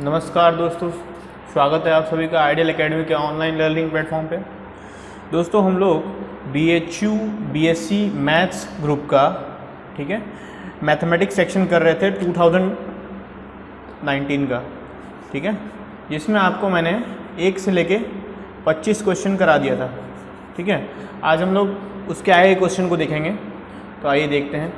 नमस्कार दोस्तों, स्वागत है आप सभी का आइडियल एकेडमी के ऑनलाइन लर्निंग प्लेटफॉर्म पे। दोस्तों हम लोग BHU BSc मैथ्स ग्रुप का, ठीक है, मैथमेटिक्स सेक्शन कर रहे थे 2019 का, ठीक है, जिसमें आपको मैंने 1 से लेके 25 क्वेश्चन करा दिया था, ठीक है। आज हम लोग उसके आए क्वेश्चन को देखेंगे, तो आइए देखते हैं।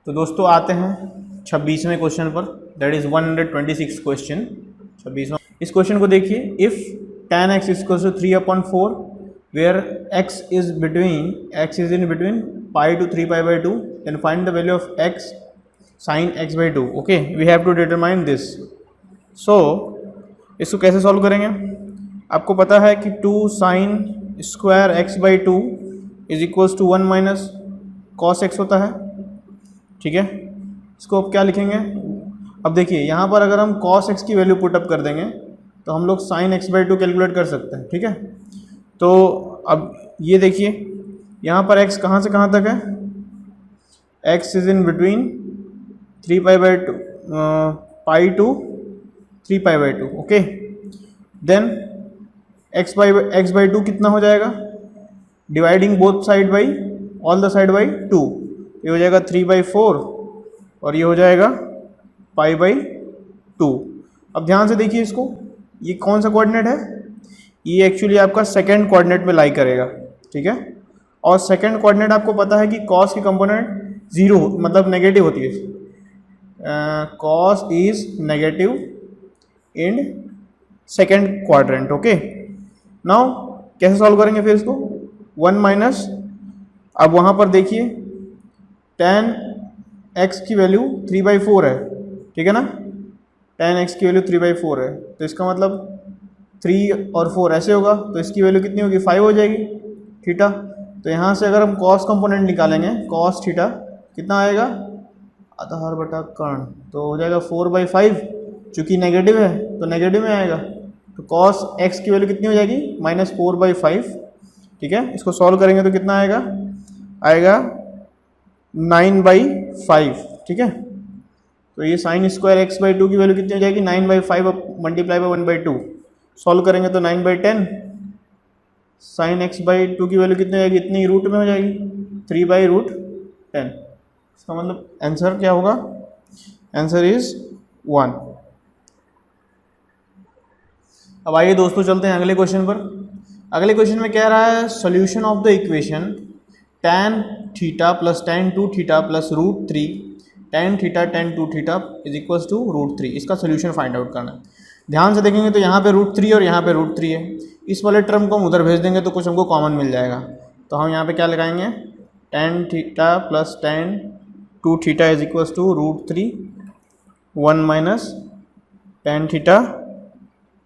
तो दोस्तों आते हैं 26वें क्वेश्चन पर, दैट इज 126 क्वेश्चन। 26वां इस क्वेश्चन को देखिए। If tan x equals to 3/4 where x is in between pi to 3π/2 then find the value of x sin x/2। Okay, we have to determine this. So इसको कैसे solve करेंगे? आपको पता है कि 2 sin square x/2 is equals to 1 minus cos x होता है, ठीक है। इसको अब क्या लिखेंगे? अब देखिए यहाँ पर अगर हम cos x की वैल्यू पुटअप कर देंगे तो हम लोग sin x/2 कैलकुलेट कर सकते हैं, ठीक है। तो अब ये देखिए यहाँ पर x कहाँ से कहाँ तक है? x is in between 3π/2 pi to 3π/2। Okay, then x/2 कितना हो जाएगा? Dividing both side by all the side by 2, ये हो जाएगा 3/4 और ये हो जाएगा π/2। अब ध्यान से देखिए इसको, ये कौन सा कोऑर्डिनेट है? ये एक्चुअली आपका सेकंड कोऑर्डिनेट में लाई करेगा, ठीक है। और सेकंड कोऑर्डिनेट आपको पता है कि cos की कंपोनेंट 0 मतलब नेगेटिव होती है। cos is negative in second quadrant. Okay, now कैसे सॉल्व करेंगे फिर इसको? 1 माइनस, अब वहाँ पर देखिए tan x की वैल्यू 3/4 है, ठीक है ना। tan x की वैल्यू 3/4 है, तो इसका मतलब 3 और 4 ऐसे होगा, तो इसकी वैल्यू कितनी होगी? 5 हो जाएगी, थीटा। तो यहाँ से अगर हम cos कंपोनेंट निकालेंगे, cos थीटा कितना आएगा? आधार बटा कर्ण, तो हो जाएगा 4/5। चूँकि नेगेटिव है तो नेगेटिव में आएगा, तो cos x की वैल्यू कितनी हो जाएगी? -4/5, ठीक है। इसको सॉल्व करेंगे तो कितना आएगा? 9/5, ठीक है। तो ये sin स्क्वायर x/2 की वैल्यू कितनी हो जाएगी? 9/5 मल्टीप्लाई बाई 1/2। सॉल्व करेंगे तो 9/10। sin x/2 की वैल्यू कितनी हो जाएगी? इतनी रूट में हो जाएगी, 3/√10। इसका मतलब आंसर क्या होगा? Answer is 1। अब आइए दोस्तों चलते हैं अगले क्वेश्चन पर। अगले क्वेश्चन में कह रहा है solution of the equation tan theta plus tan 2θ plus √3 tan theta tan 2θ is equals to √3। इसका सोल्यूशन फाइंड आउट करना है। ध्यान से देखेंगे तो यहाँ पे √3 और यहाँ पे √3 है। इस वाले टर्म को हम उधर भेज देंगे तो कुछ हमको कॉमन मिल जाएगा। तो हम यहाँ पे क्या लगाएंगे? tan theta plus tan 2θ is equals to √3 1 minus tan theta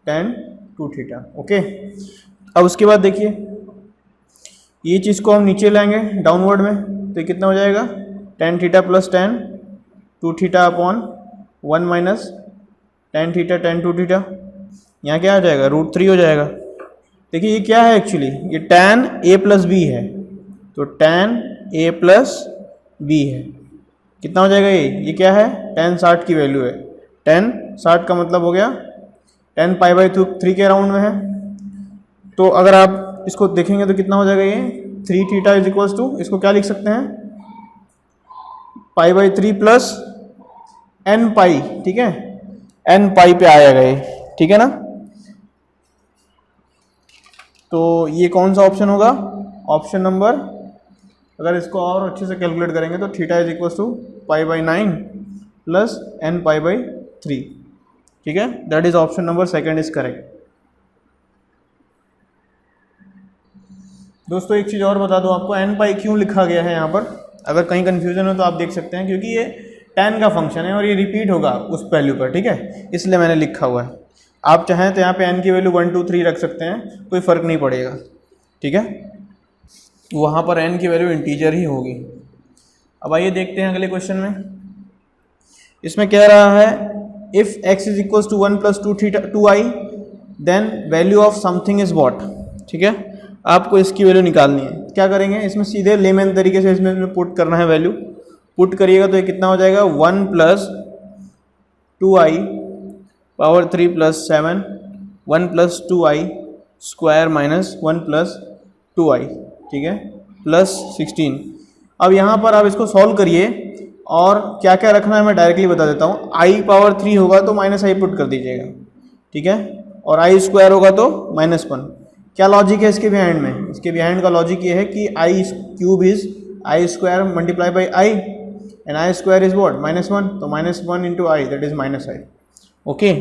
tan 2θ। Okay, अब उसके बाद देखिए ये चीज़ को हम नीचे लाएंगे डाउनवर्ड में, तो ये कितना हो जाएगा? tan theta plus tan 2θ upon 1 minus tan theta tan 2θ। यहाँ क्या आ जाएगा? √3 हो जाएगा। देखिए ये क्या है एक्चुअली? ये tan a प्लस बी है, तो tan a प्लस बी है। कितना हो जाएगा ये क्या है? tan 60 की वैल्यू है। tan 60 का मतलब हो गया tan π/3 के अराउंड में है। तो अगर आप इसको देखेंगे तो कितना हो जाएगा? ये 3θ इज इक्वल्स टू, इसको क्या लिख सकते हैं? π/3 प्लस nπ, ठीक है, nπ पे आएगा ये, ठीक है ना। तो ये कौन सा ऑप्शन होगा? ऑप्शन नंबर, अगर इसको और अच्छे से कैलकुलेट करेंगे तो theta is equals to π/9 plus nπ/3, ठीक है। That is option number second is correct. दोस्तों एक चीज़ और बता दूं आपको, nπ क्यों लिखा गया है यहाँ पर? अगर कहीं कन्फ्यूजन हो तो आप देख सकते हैं, क्योंकि ये tan का फंक्शन है और ये रिपीट होगा उस वैल्यू पर, ठीक है, इसलिए मैंने लिखा हुआ है। आप चाहें तो यहाँ पे n की वैल्यू 1 2 3 रख सकते हैं, कोई फ़र्क नहीं पड़ेगा, ठीक है। वहाँ पर n की वैल्यू इंटीजर ही होगी। अब आइए देखते हैं अगले क्वेश्चन में। इसमें कह रहा है if x is equals to 1 + 2i then value of something is what, ठीक है। आपको इसकी वैल्यू निकालनी है। क्या करेंगे? इसमें सीधे लेमैन तरीके से इसमें पुट करना है वैल्यू। पुट करिएगा तो ये कितना हो जाएगा? 1 + 2i power 3 plus 7 1 plus 2i square minus 1 plus 2i, ठीक है, प्लस 16। अब यहाँ पर आप इसको सॉल्व करिए और क्या क्या रखना है मैं डायरेक्टली बता देता हूँ। i पावर 3 होगा तो माइनस आई पुट कर दीजिएगा, ठीक है, और i स्क्वायर होगा तो -1। क्या लॉजिक है इसके बिहाइंड में? इसके बिहाइंड का लॉजिक ये है कि i cube is i square multiply by i and i square is what -1, तो -1 into i that is -i। Okay,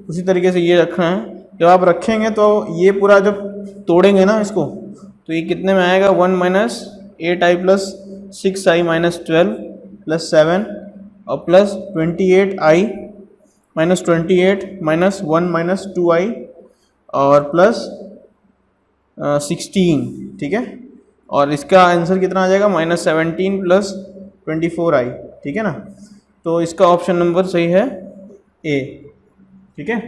उसी तरीके से ये रखना है। जब आप रखेंगे तो ये पूरा जब तोड़ेंगे ना इसको, तो ये कितने में आएगा 1 minus 8i plus 6i minus 12 plus 7 और plus 28i minus 28 minus 1 minus 2i और प्लस 16, ठीक है, और इसका आंसर कितना आ जाएगा -17 प्लस 24i, ठीक है ना। तो इसका ऑप्शन नंबर सही है ए, ठीक है।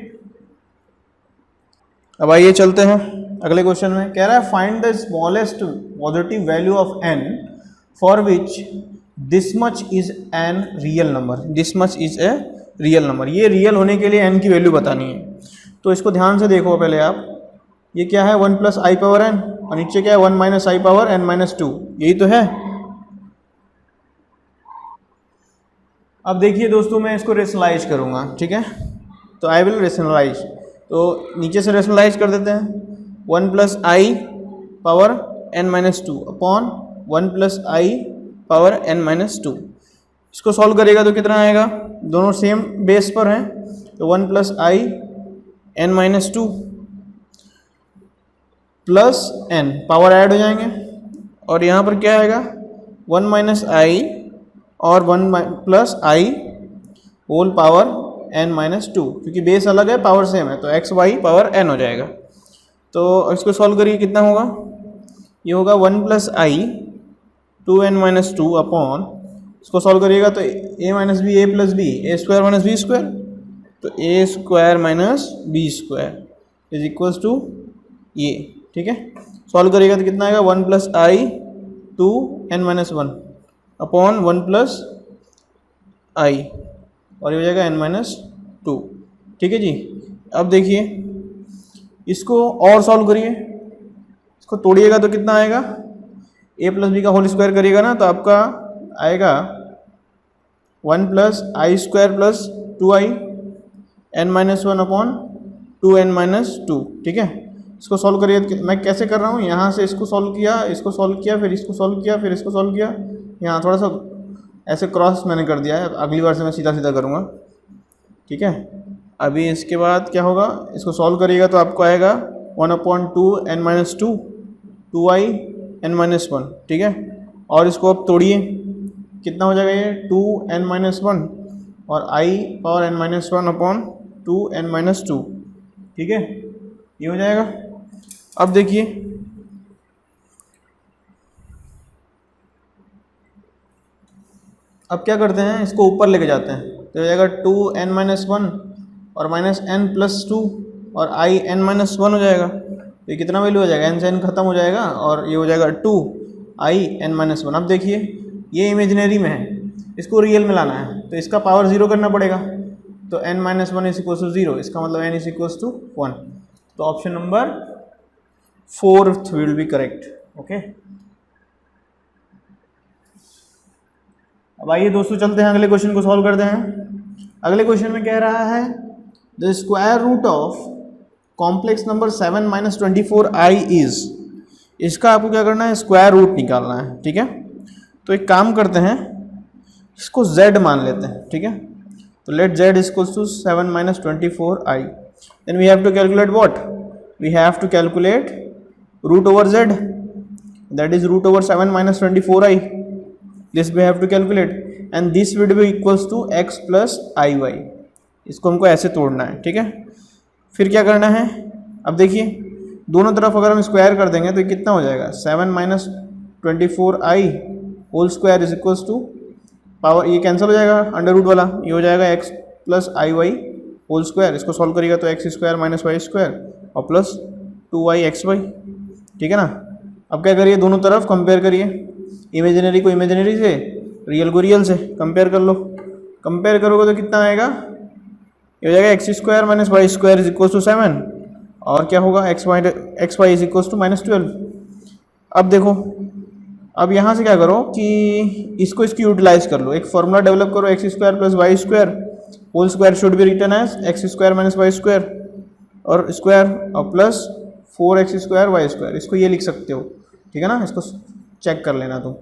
अब आइए चलते हैं अगले क्वेश्चन में। कह रहा है find the smallest positive value of n for which this much is an real number. This much is a real number, ये रियल होने के लिए n की वैल्यू बतानी है। तो इसको ध्यान से देखो पहले आप, ये क्या है 1 प्लस आई पावर n और नीचे क्या है 1 माइनस आई पावर n माइनस 2, यही तो है। अब देखिए दोस्तों, मैं इसको रेशनलाइज करूंगा, ठीक है, तो आई विल रेशनलाइज। तो नीचे से रेशनलाइज कर देते हैं 1 plus i power n minus 2 upon 1 plus i power n minus 2। इसको सॉल्व करेगा तो कितना आएगा, दोनों सेम बेस पर हैं, तो 1 प्लस आई n minus 2 plus n, power add हो जाएंगे और यहाँ पर क्या आएगा 1 माइनस आई और 1 प्लस आई होल पावर n माइनस 2, क्योंकि बेस अलग है पावर सेम है, तो एक्स वाई पावर n हो जाएगा। तो इसको सॉल्व करिए, कितना होगा, ये होगा 1 plus i 2n minus 2 upon, इसको सॉल्व करिएगा तो a minus b a plus b, a square minus b square, तो a square minus b square is equals to ये, ठीक है। सॉल्व करिएगा तो कितना आएगा 1 plus i 2n minus 1 upon 1 plus i और ये हो जाएगा n माइनस 2, ठीक है जी। अब देखिए इसको और सॉल्व करिए, इसको तोड़िएगा तो कितना आएगा, a प्लस बी का होल स्क्वायर करिएगा ना तो आपका आएगा 1 plus i square plus 2i n minus 1 upon 2n minus 2, ठीक है। इसको सॉल्व करिए, मैं कैसे कर रहा हूँ, यहाँ से इसको सॉल्व किया, इसको सॉल्व किया, फिर इसको सॉल्व किया, फिर इसको सॉल्व किया, यहाँ थोड़ा सा ऐसे क्रॉस मैंने कर दिया है, अगली बार से मैं सीधा सीधा करूँगा, ठीक है। अभी इसके बाद क्या होगा, इसको सॉल्व करिएगा तो आपको आएगा 1 upon 2n minus 2 2i n minus 1, ठीक है। और इसको अब तोड़िए, कितना हो जाएगा ये 2n माइनस 1 और i power n minus 1 upon 2n minus 2, ठीक है, ये हो जाएगा। अब देखिए अब क्या करते हैं, इसको ऊपर लेके जाते हैं, तो हो जाएगा 2n माइनस 1 और माइनस n प्लस 2 और i n माइनस 1 हो जाएगा। तो ये कितना वैल्यू हो जाएगा, n से n खत्म हो जाएगा और ये हो जाएगा 2i n माइनस 1। अब देखिए ये इमेजिनरी में है, इसको रियल में लाना है, तो इसका पावर 0 करना पड़ेगा, तो n minus 1 is equals to 0, इसका मतलब n इज इक्वल्स टू 1। तो option number 4 will be correct, okay. अब आइए दोस्तों चलते हैं अगले क्वेश्चन को सॉल्व करते हैं। अगले क्वेश्चन में कह रहा है the square root of complex number 7 minus 24i is, इसका आपको क्या करना है, स्क्वायर रूट निकालना है, ठीक है। तो एक काम करते हैं, इसको z मान लेते हैं, ठीक है। तो let z equals to 7 minus 24i, then we have to calculate what, we have to calculate root over z, that is root over 7 minus 24i, this we have to calculate and this will be equals to x plus iy। इसको हमको ऐसे तोड़ना है, ठीक है। फिर क्या करना है, अब देखिए दोनों तरफ अगर हम स्क्वायर कर देंगे तो ये कितना हो जाएगा 7 minus 24i whole square is equals to power, ये कैंसिल हो जाएगा अंडर रूट वाला, ये हो जाएगा x plus i y whole square. इसको सॉल्व करिएगा तो x square minus y square और प्लस 2y एक्स वाई, ठीक है ना। अब क्या करिए, दोनों तरफ कंपेयर करिए, इमेजिनरी को इमेजिनरी से, रियल को रियल से कंपेयर कर लो। कंपेयर करोगे तो कितना आएगा ये हो जाएगा x square minus y square is equal to 7, और क्या होगा x y is equal to -12। अब देखो, अब यहाँ से क्या करो कि इसको यूटिलाइज कर लो, एक फॉर्मूला डेवलप करो, x square plus y square whole square should be written as x square minus y square और स्क्वायर और plus 4x square y square, इसको ये लिख सकते हो, ठीक है ना। इसको चेक कर लेना तुम,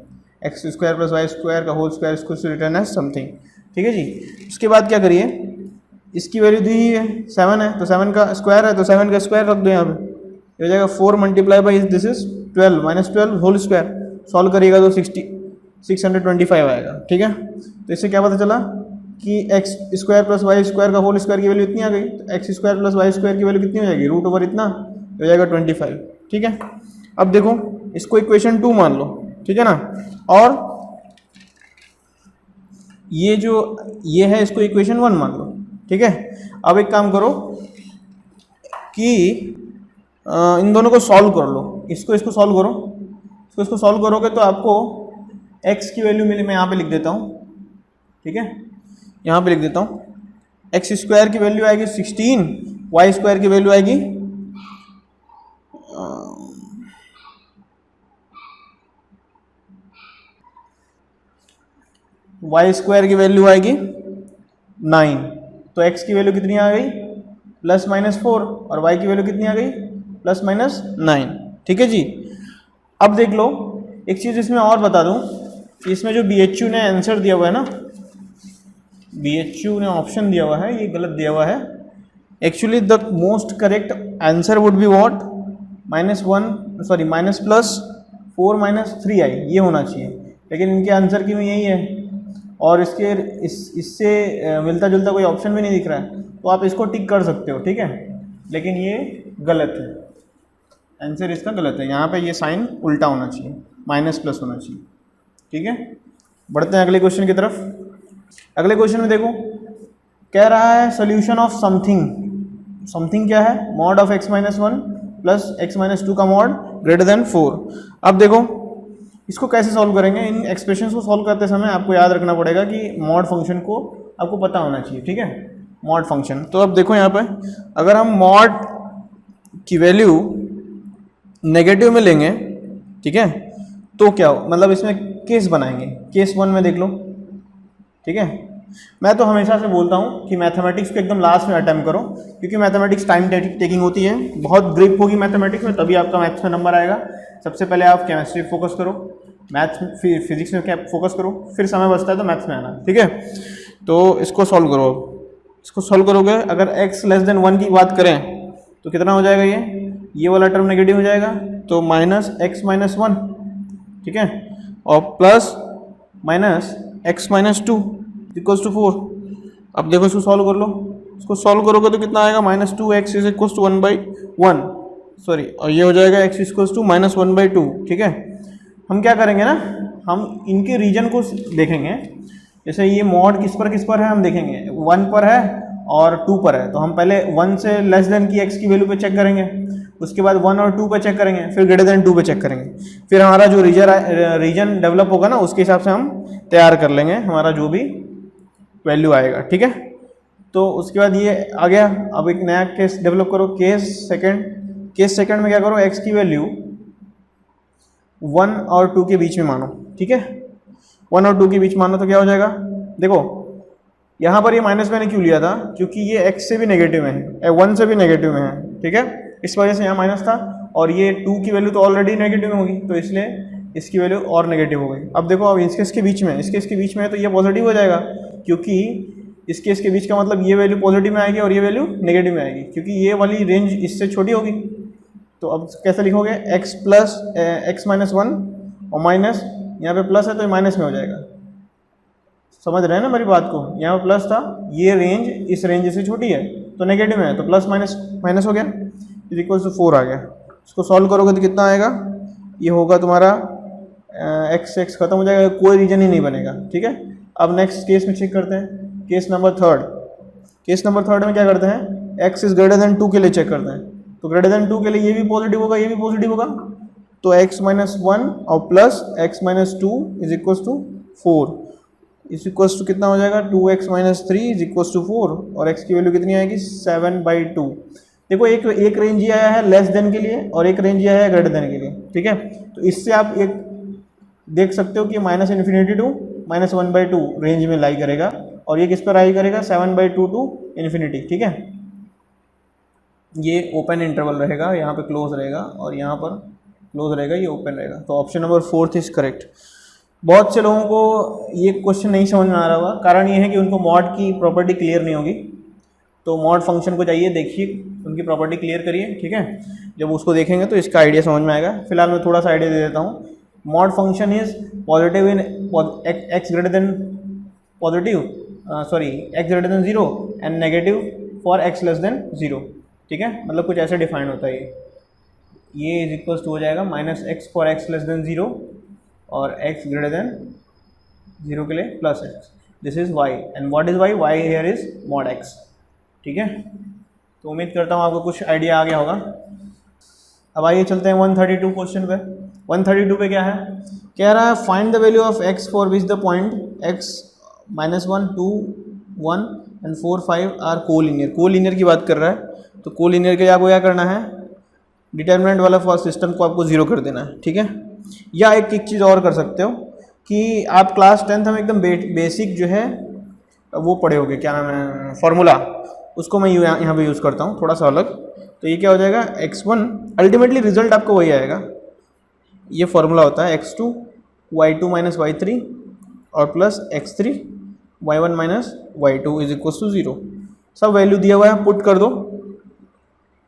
x square plus y square का होल स्क्वायर, इसको रिटर्न एज समथिंग, ठीक है जी। उसके बाद क्या करिए, इसकी वैल्यू दी ही है 7 है, तो 7 का स्क्वायर है तो 7 का स्क्वायर रख दो यहाँ पे, ये हो जाएगा 4 multiply by this is 12 -12 whole square, solve करिएगा तो 625 आएगा, ठीक है। तो इससे क्या पता चला कि x square plus y square का होल स्क्वायर की वैल्यू इतनी आ गई, तो x square plus y square की वैल्यू कितनी हो जाएगी, रूट ओवर इतना हो जाएगा 25, ठीक है। अब देखो इसको इक्वेशन 2 मान लो, ठीक है ना, और ये जो ये है इसको इक्वेशन 1 मान लो, ठीक है। अब एक काम करो कि इन दोनों को सॉल्व कर लो, इसको सॉल्व करो, इसको सॉल्व करोगे तो आपको x की वैल्यू मिली, मैं यहाँ पे लिख देता हूँ, ठीक है, यहाँ पे लिख देता हूँ, एक्स स्क्वायर की वैल्यू आएगी 16, वाई स्क्वायर की वैल्यू आएगी वाई स्क्वायर की वैल्यू आएगी 9, तो x की वैल्यू कितनी आ गई +-4 और y की वैल्यू कितनी आ गई +-9, ठीक है जी। अब देख लो एक चीज़ इसमें और बता दूं, इसमें जो BHU ने आंसर दिया हुआ है ना, BHU ने ऑप्शन दिया हुआ है, ये गलत दिया हुआ है। Actually the most correct answer would be what, -4 -3i, ये होना चाहिए, लेकिन इनके आंसर की में यही है और इससे मिलता जुलता कोई ऑप्शन भी नहीं दिख रहा है, तो आप इसको टिक कर सकते हो, ठीक है, लेकिन ये गलत है, आंसर इसका गलत है, यहाँ पे ये साइन उल्टा होना चाहिए, माइनस होना चाहिए, ठीक है। बढ़ते हैं अगले क्वेश्चन की तरफ। अगले क्वेश्चन में देखो कह रहा है सोल्यूशन ऑफ समथिंग क्या है, mod of x-1 plus x-2 का मॉड ग्रेटर देन 4। अब देखो इसको कैसे सॉल्व करेंगे, इन एक्सप्रेशंस को सॉल्व करते समय आपको याद रखना पड़ेगा कि मॉड फंक्शन को आपको पता होना चाहिए, ठीक है, मॉड फंक्शन। तो अब देखो यहाँ पे अगर हम मॉड की वैल्यू नेगेटिव में लेंगे, ठीक है, तो क्या हो, मतलब इसमें केस बनाएंगे, केस 1 में देख लो, ठीक है। मैं तो हमेशा से बोलता हूँ कि मैथमेटिक्स को एकदम लास्ट में अटेम्प्ट करो, क्योंकि मैथमेटिक्स टाइम टेकिंग होती है, बहुत ग्रिप होगी मैथमेटिक्स में, तभी आपका मैथ्स में नंबर आएगा। सबसे पहले आप केमिस्ट्री फोकस करो, मैथ्स फिर फिजिक्स में क्या फोकस करो, फिर समय बचता है तो मैथ्स में आना, ठीक है। तो इसको सॉल्व करो, इसको सॉल्व करोगे, अगर x <1 की बात करें तो कितना हो जाएगा, ये वाला टर्म नेगेटिव हो जाएगा, तो -x-1, ठीक है, और प्लस -x-2 = 4। अब देखो इसको सॉल्व कर लो, इसको सॉल्व करोगे तो कितना आएगा, -2x = 1/1, सॉरी, और ये हो जाएगा x = -1/2, ठीक है। हम क्या करेंगे ना, हम इनके रीजन को देखेंगे, जैसे ये मॉड किस पर है हम देखेंगे, 1 पर है और 2 पर है, तो हम पहले 1 से लेस देन की x की वैल्यू पे चेक करेंगे, उसके बाद 1 और 2 पे चेक करेंगे, फिर ग्रेटर देन 2 पे चेक करेंगे, फिर हमारा जो रीजन डेवलप होगा ना उसके हिसाब से हम तैयार कर लेंगे हमारा जो भी वैल्यू आएगा, ठीक है। तो उसके बाद ये आ गया, अब एक नया केस डेवलप करो, केस सेकंड में क्या करो, x की वैल्यू 1 और 2 के बीच में मानो, ठीक है, 1 और 2 के बीच मानो, तो क्या हो जाएगा, देखो यहाँ पर ये माइनस मैंने क्यों लिया था, क्योंकि ये x से भी नेगेटिव में है, 1 से भी नेगेटिव में है, ठीक है, इस वजह से यहाँ माइनस था, और ये 2 की वैल्यू तो ऑलरेडी नेगेटिव में होगी, तो इसलिए इसकी वैल्यू और नेगेटिव हो गई। अब देखो, अब इसके बीच में है तो ये पॉजिटिव हो जाएगा, क्योंकि इसके बीच का मतलब ये वैल्यू पॉजिटिव में आएगी और ये वैल्यू नेगेटिव में आएगी, क्योंकि ये वाली रेंज इससे छोटी होगी। तो अब कैसे लिखोगे, x प्लस x-1 और माइनस, यहाँ पे प्लस है तो माइनस में हो जाएगा, समझ रहे हैं ना मेरी बात को, यहाँ पे प्लस था, ये रेंज इस रेंज से छोटी है तो नेगेटिव में है, तो प्लस माइनस हो गया, = 4 आ गया। इसको सॉल्व करोगे तो कितना आएगा, ये होगा तुम्हारा x खत्म हो जाएगा, कोई रीजन ही नहीं बनेगा, ठीक है। अब नेक्स्ट केस में चेक करते हैं, केस नंबर थर्ड में क्या करते हैं, x > 2 के लिए चेक करते हैं, तो ग्रेटर देन 2 के लिए ये भी पॉजिटिव होगा, ये भी पॉजिटिव होगा, तो x-1 और प्लस x-2 = 4, इस इक्वल्स टू कितना हो जाएगा 2x minus 3 is equals to 4 और x की वैल्यू कितनी आएगी 7/2। देखो एक रेंज ही आया है लेस देन के लिए और एक रेंज ही आया है ग्रेटर देन के लिए, ठीक है। तो इससे आप एक देख सकते हो कि -∞ टू -1/2 रेंज में लाई करेगा और ये किस पर लाई करेगा 7/2 टू इन्फिनिटी, ठीक है। ये ओपन इंटरवल रहेगा, यहाँ पे क्लोज रहेगा और यहाँ पर क्लोज रहेगा, ये ओपन रहेगा। तो ऑप्शन नंबर 4 इज करेक्ट। बहुत से लोगों को ये क्वेश्चन नहीं समझ में आ रहा होगा, कारण ये है कि उनको मॉड की प्रॉपर्टी क्लियर नहीं होगी। तो मॉड फंक्शन को जाइए, देखिए, उनकी प्रॉपर्टी क्लियर करिए, ठीक है। जब उसको देखेंगे तो इसका आइडिया समझ में आएगा। फिलहाल मैं थोड़ा सा आइडिया दे देता हूँ। Mod function is positive in x greater than x greater than 0 and negative for x less than 0, ठीक है। मतलब कुछ ऐसे डिफाइन होता है ये इज इक्वल्स टू हो जाएगा -x for x less than 0 और x ग्रेटर देन 0 के लिए +x। This is y and what is y here is mod x, ठीक है। तो उम्मीद करता हूँ आपको कुछ आइडिया आ गया होगा। अब आइए चलते हैं 132 क्वेश्चन पे। 132 पे क्या है, कह रहा है find the value of x for which the point x -1 2 1 and 4 5 are collinear. Collinear की बात कर रहा है, तो कोलिनियर के लिए आपको क्या करना है, डिटर्मिनेंट वाला फॉर सिस्टम को आपको 0 कर देना है, ठीक है। या एक चीज़ और कर सकते हो कि आप क्लास 10th में एकदम बेसिक जो है वो पढ़े होगे, क्या नाम है, फार्मूला, उसको मैं यहाँ पे यूज़ करता हूँ थोड़ा सा अलग। तो ये क्या हो जाएगा x1, अल्टीमेटली रिजल्ट आपको वही आएगा। ये फार्मूला होता है x2 y2 माइनस y3 और plus x3 y1 minus y2 is equal to 0। सब वैल्यू दिया हुआ है, पुट कर दो।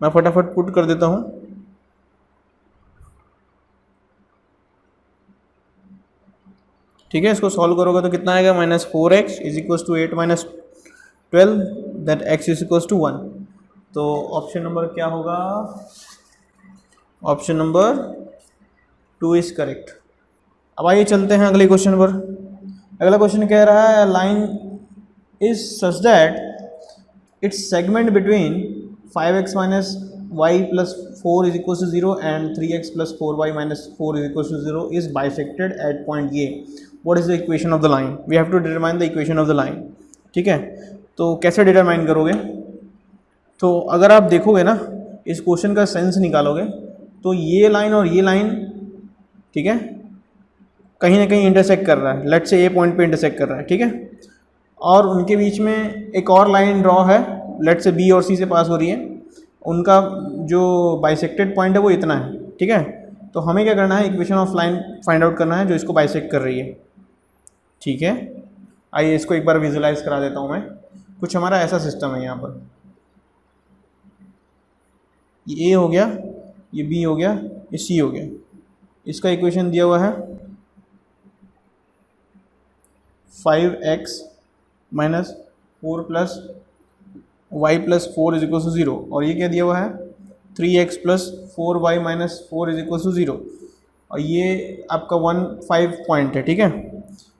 मैं फटाफट पुट कर देता हूँ। ठीक है, इसको सॉल्व करोगे तो कितना आएगा -4x is equal to 8 minus 12 that x is equal to 1। तो ऑप्शन नंबर क्या होगा, ऑप्शन नंबर 2 इज करेक्ट। अब आइए चलते हैं अगले क्वेश्चन पर। अगला क्वेश्चन कह रहा है line is such that its segment between 5x minus y plus 4 is equal to 0 and 3x plus 4y minus 4 is equal to 0 is bisected at point A. What is the equation of the line? We have to determine the equation of the line, ठीक है। तो कैसे determine करोगे? तो अगर आप देखोगे ना, इस क्वेश्चन का सेंस निकालोगे तो ये लाइन और ये लाइन, ठीक है, कहीं ना कहीं इंटरसेक्ट कर रहा है। लेट्स से ए पॉइंट पे इंटरसेक्ट कर रहा है, ठीक है। और उनके बीच में एक और लाइन ड्रॉ है, लेट्स से बी और सी से पास हो रही है। उनका जो बाइसेक्टेड पॉइंट है वो इतना है, ठीक है। तो हमें क्या करना है, equation of line find out करना है जो इसको बाइसेक्ट कर रही है, ठीक है। आइए इसको एक बार विजुलाइज करा देता हूँ मैं। कुछ हमारा ऐसा सिस्टम है, यहाँ पर ये ए हो गया, ये बी हो गया, ये सी हो गया। इसका इक्वेशन दिया हुआ है 5x minus 4 plus y plus 4 is equal to 0 और ये क्या दिया हुआ है 3x plus 4y minus 4 is equal to 0 और ये आपका 1 5 पॉइंट है, ठीक है।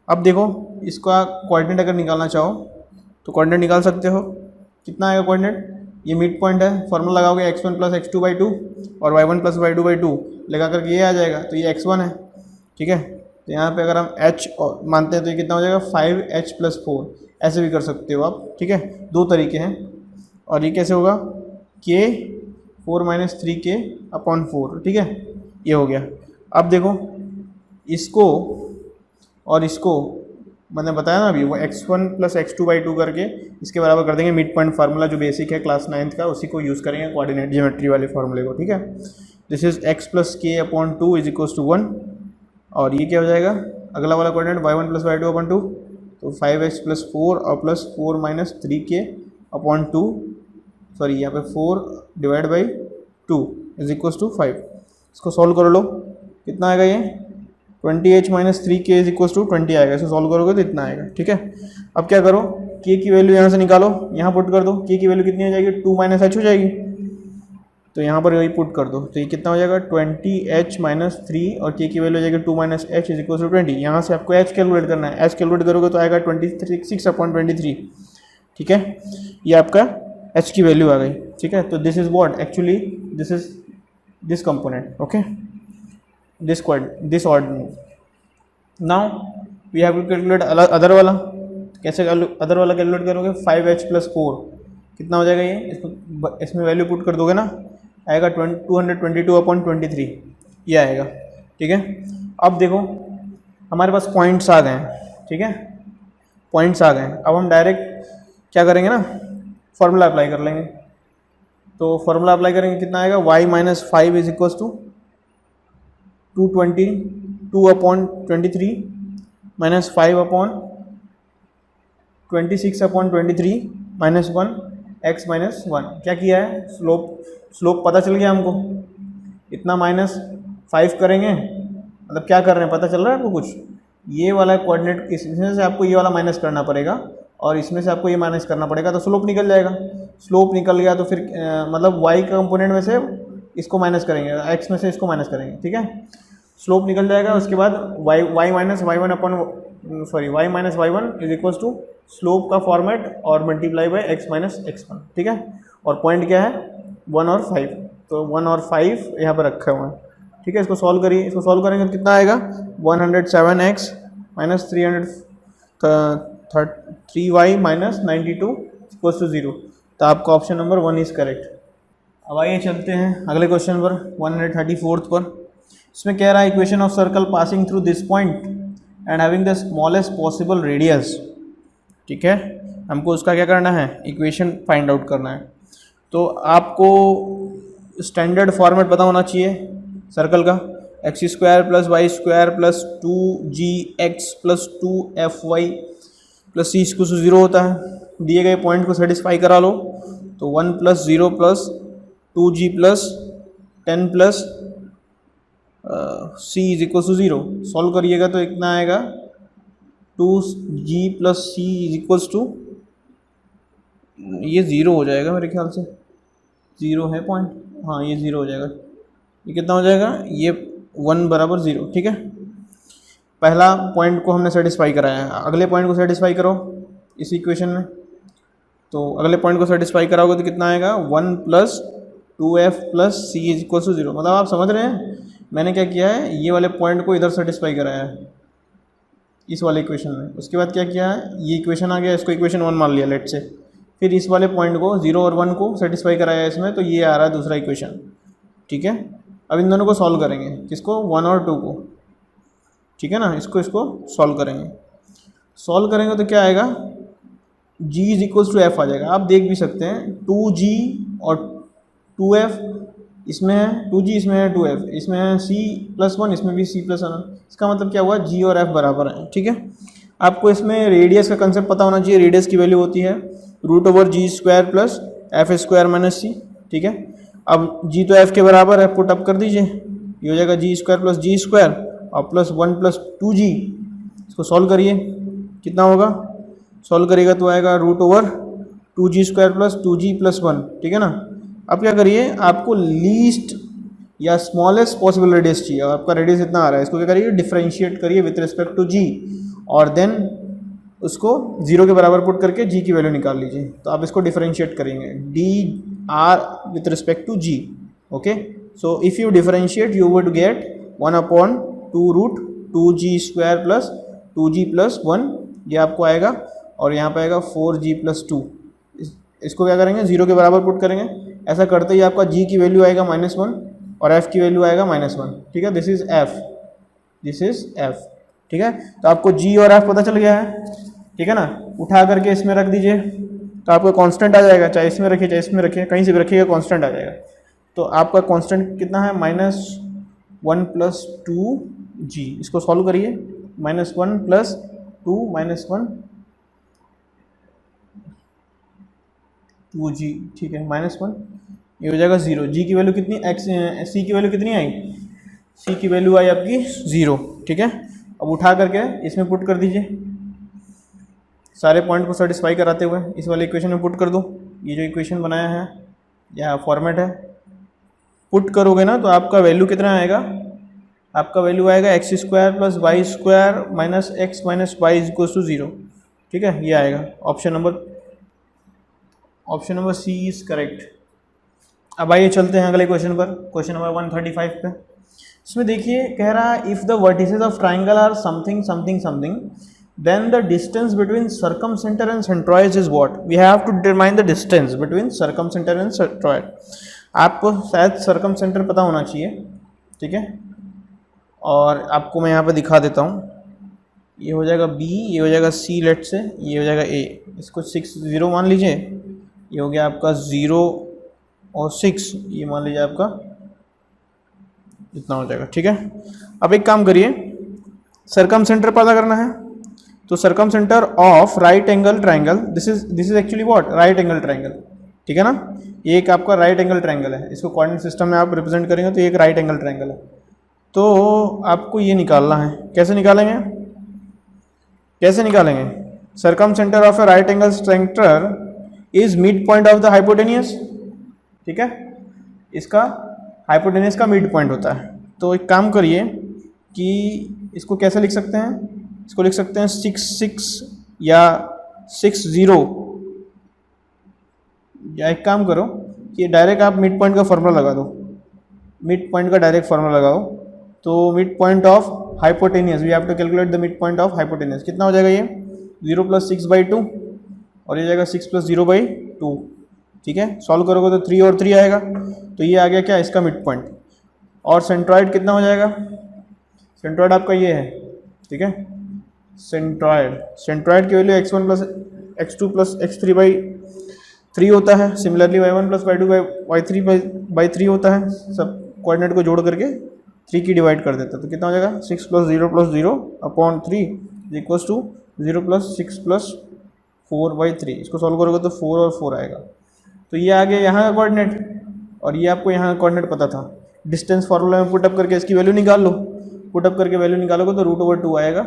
अब देखो इसका कोऑर्डिनेट अगर निकालना चाहो तो कोऑर्डिनेट निकाल सकते हो। कितना आएगा कोऑर्डिनेट? ये मिड पॉइंट है, फॉर्मूला लगाओगे x1 प्लस x2/2 और y1 प्लस y2/2 लगा करके ये आ जाएगा, तो ये x1 है, ठीक है। तो यहाँ पे अगर हम h मानते हैं तो ये कितना हो जाएगा 5h प्लस 4, ऐसे भी कर सकते हो आप, ठीक है। दो तरीके हैं। और ये कैसे होगा k 4 माइनस 3k अपॉन 4, ठीक है, ये हो गया। अब देखो इसको और इसको मैंने बताया ना अभी, वो x1 प्लस x2/2 करके इसके बराबर कर देंगे। मिड पॉइंट फार्मूला जो बेसिक है क्लास 9th का, उसी को यूज़ करेंगे कोऑर्डिनेट ज्योमेट्री वाले फार्मूले को, ठीक है। This is x plus k upon 2 is equals to 1 और ये क्या हो जाएगा अगला वाला coordinate y1 plus y2 upon 2, तो 5x प्लस 4 और plus 4 minus 3k upon 2, sorry यहाँ पे 4 divide by 2 is equals to 5। इसको सॉल्व कर लो, कितना आएगा ये 20h minus 3k is equals to 20 आएगा। इसको सॉल्व करोगे तो इतना आएगा, ठीक है। अब क्या करो, k की वैल्यू यहाँ से निकालो, यहाँ पुट कर दो। k की वैल्यू कितनी हो जाएगी 2 माइनस h हो जाएगी, तो यहाँ पर वही पुट कर दो। तो ये कितना हो जाएगा 20h माइनस 3 और k की वैल्यू हो जाएगी 2 minus h is equals to 20। यहाँ से आपको h कैलकुलेट करना है, h कैलकुलेट करोगे तो आएगा 26 अपॉन 23, ठीक है। ये आपका h की वैल्यू आ गई, ठीक है। तो this is what actually this is this component, okay, this ordinate. Now we have to calculate other वाला। कैसे अदर वाला कैलकुलेट करोगे? 5h + 4 कितना हो जाएगा ये? इसको इसमें वैल्यू पुट कर दोगे ना, आएगा 222/23 ये आएगा। ठीक है, अब देखो हमारे पास पॉइंट्स आ गए हैं। ठीक है, पॉइंट्स आ गए हैं। अब हम डायरेक्ट क्या करेंगे ना, फॉर्मूला अप्लाई कर लेंगे। तो फॉर्मूला अप्लाई करेंगे, कितना आएगा? y - 5 = 222/23 - 5/26/23 - 1 x - 1। क्या किया है? स्लोप पता चल गया हमको। इतना -5 करेंगे, मतलब क्या कर रहे हैं पता चल रहा है आपको कुछ? ये वाला कोऑर्डिनेट इसमें से आपको ये वाला माइनस करना पड़ेगा और इसमें से आपको ये माइनस करना पड़ेगा, तो स्लोप निकल जाएगा। स्लोप निकल गया तो फिर मतलब y का कंपोनेंट में से इसको माइनस करेंगे, x में से इसको माइनस करेंगे। ठीक है, स्लोप निकल जाएगा। उसके बाद y - y1 = स्लोप का फॉर्मेट और मल्टीप्लाई बाय x - x1। ठीक है, और पॉइंट क्या है? 1 और 5। तो 1 और 5 यहाँ पर रखे हुए हैं। ठीक है, इसको सॉल्व करिए। इसको सॉल्व करेंगे तो कितना आएगा? 107x - 3y - 92 = 0। तो आपका ऑप्शन नंबर 1 इज़ करेक्ट। अब आइए चलते हैं अगले क्वेश्चन पर, 134 पर। इसमें कह रहा है equation of circle passing through this point and having the smallest possible radius. ठीक है, हमको उसका क्या करना है? इक्वेशन फाइंड आउट करना है। तो आपको स्टैंडर्ड फॉर्मेट पता होना चाहिए सर्कल का। x² + y² + 2gx + 2fy + c = 0 होता है। दिए गए पॉइंट को सेटिस्फाई करा लो, तो 1 + 0 + 2g + 10 + c = 0। सॉल्व करिएगा तो इतना आएगा 2g + c = ये 0 हो जाएगा मेरे ख्याल से। 0 है पॉइंट, हाँ ये 0 हो जाएगा। ये कितना हो जाएगा? ये 1 = 0। ठीक है, पहला पॉइंट को हमने सेटिस्फाई कराया है। अगले पॉइंट को सेटिस्फाई करो इस इक्वेशन में। तो अगले पॉइंट को सेटिस्फाई कराओगे तो कितना आएगा? 1 + 2f + c = 0। मतलब आप समझ रहे हैं मैंने क्या किया है? ये वाले पॉइंट को इधर सेटिस्फाई कराया है इस वाले इक्वेशन में। उसके बाद क्या किया है? ये इक्वेशन आ गया, इसको इक्वेशन 1 मान लिया लेट से। फिर इस वाले पॉइंट को 0 और 1 को सेटिस्फाई कराया है इसमें, तो ये आ रहा है दूसरा इक्वेशन। ठीक है, अब इन दोनों को सॉल्व करेंगे। किसको? 1 और 2 को। ठीक है ना, इसको सॉल्व करेंगे। सॉल्व करेंगे तो क्या आएगा? g = f आ जाएगा। आप देख भी सकते हैं 2g और 2f इसमें है, 2g इसमें है, 2f इसमें है, c + 1 इसमें भी c + 1। इसका मतलब क्या हुआ? g और f बराबर हैं। ठीक है, आपको इसमें रेडियस का कंसेप्ट पता होना चाहिए। रेडियस की वैल्यू होती है √g² + f² - c। ठीक है, अब g तो f के बराबर है, पुट अप कर दीजिए, ये हो जाएगा g² + g² और +1 + 2g। इसको सॉल्व करिए, कितना होगा? सॉल्व करिएगा तो आएगा √2g² + 2g + 1। ठीक है ना, अब क्या करिए? आपको लीस्ट या स्मॉलेस्ट पॉसिबल रेडियस चाहिए। आपका रेडियस इतना आ रहा है, इसको क्या करिए? डिफरेंशिएट करिए विथ रिस्पेक्ट टू g और देन उसको 0 के बराबर पुट करके g की वैल्यू निकाल लीजिए। तो आप इसको डिफरेंशिएट करेंगे dr with respect to g। Okay, so if you differentiate you would get 1/2√2g² + 2g + 1 ये आपको आएगा, और यहाँ पे आएगा 4g + 2। इसको क्या करेंगे? 0 के बराबर पुट करेंगे। ऐसा करते ही आपका g की वैल्यू आएगा -1 और f की वैल्यू आएगा -1। ठीक है, दिस इज f। ठीक है, तो आपको g और f पता चल गया है। ठीक है ना, उठा करके इसमें रख दीजिए तो आपका कांस्टेंट आ जाएगा। चाहे इसमें रखिए चाहे इसमें रखिए, कहीं से भी रखिएगा कांस्टेंट आ जाएगा। तो आपका कांस्टेंट कितना है? -1 + 2g। इसको सॉल्व करिए, -1 + 2 -1 2g। ठीक है, -1 ये हो जाएगा 0। g की वैल्यू कितनी? c की वैल्यू कितनी आई? c की वैल्यू आई आपकी 0। ठीक है, अब उठा करके इसमें पुट कर दीजिए, सारे पॉइंट को सेटिस्फाई कराते हुए इस वाले इक्वेशन में पुट कर दो। ये जो इक्वेशन बनाया है यह फॉर्मेट है, पुट करोगे ना तो आपका वैल्यू कितना आएगा? आपका वैल्यू आएगा x² + y² - x - y = 0। ठीक है, ये आएगा option number C is correct. अब आइए चलते हैं अगले क्वेश्चन पर, क्वेश्चन नंबर 135 पे। इसमें देखिए कह रहा है if the vertices of triangle are something something something then the distance between circumcentre and centroid is what, we have to determine the distance between circumcentre and centroid. आपको शायद circum centre पता होना चाहिए, ठीक है, और आपको मैं यहाँ पे दिखा देता हूँ। ये हो जाएगा B, ये हो जाएगा C लेट से, ये हो जाएगा A। इसको 6 0 मान लीजिए, ये हो गया आपका 0 और 6, ये मान लीजिए आपका इतना हो जाएगा, ठीक है। अब एक काम करिए, सर्कम सेंटर पता करना है, तो circum centre of right angle triangle, this is actually what, right angle triangle, ठीक है ना। ये एक आपका राइट एंगल ट्राइंगल है, इसको कोऑर्डिनेट सिस्टम में आप रिप्रेजेंट करेंगे तो ये एक राइट एंगल ट्राइंगल है। तो आपको ये निकालना है, कैसे निकालेंगे, कैसे निकालेंगे, circum centre of A right angle centre is mid point of the hypotenuse, ठीक है, इसका हाइपोटेनियस का मिड पॉइंट होता है। तो एक काम करिए कि इसको कैसे लिख सकते हैं, इसको लिख सकते हैं 6 6 या 6 0, या एक काम करो कि डायरेक्ट आप मिड पॉइंट का फॉर्मूला लगा दो, मिड पॉइंट का डायरेक्ट फॉर्मूला लगाओ। तो mid point of hypotenuse, we have to calculate the mid point of hypotenuse, कितना हो जाएगा ये 0 + 6/2 और ये जाएगा 6 + 0/2, ठीक है। सॉल्व करोगे तो 3 और 3 आएगा, तो ये आ गया क्या, इसका मिड पॉइंट। और सेंट्रॉइड कितना हो जाएगा, सेंट्रॉइड आपका ये है, ठीक है, सेंट्रॉइड की वैल्यू x1 + x2 + x3/3 होता है। सिमिलरली y1 + y2/y3 होता है, सब कोऑर्डिनेट को जोड़ करके 3 की डिवाइड कर देता है, तो कितना हो जाएगा 6 + 0 + 0/3 इक्वल्स टू 0 + 6 + 4/3। इसको सॉल्व करोगे तो 4 और 4 आएगा। तो ये आ गया यहाँ का कोऑर्डिनेट, और ये आपको यहाँ का कोऑर्डिनेट पता था। डिस्टेंस फार्मूला में पुटअप करके इसकी वैल्यू निकाल लो, पुटअप करके वैल्यू निकालोगे तो √2 आएगा,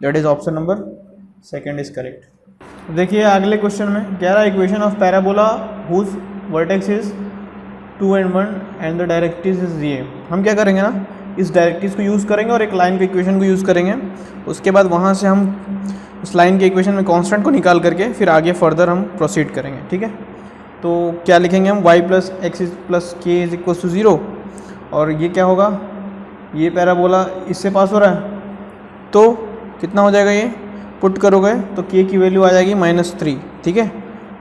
that is option number second is correct. देखिए अगले क्वेश्चन में कह रहा है equation of parabola whose vertex is 2 and 1 and the directrix is ये। हम क्या करेंगे ना, इस डायरेक्ट्रिक्स को यूज़ करेंगे और एक लाइन के इक्वेशन को यूज़ करेंगे, उसके बाद वहाँ से हम उस लाइन के इक्वेशन में कांस्टेंट को निकाल करके फिर आगे फर्दर हम प्रोसीड करेंगे, ठीक है। तो क्या लिखेंगे हम, y + x + k = 0, और ये क्या होगा, ये पैराबोला इससे पास हो रहा है, तो कितना हो जाएगा, ये पुट करोगे तो k की वैल्यू आ जाएगी -3, ठीक है।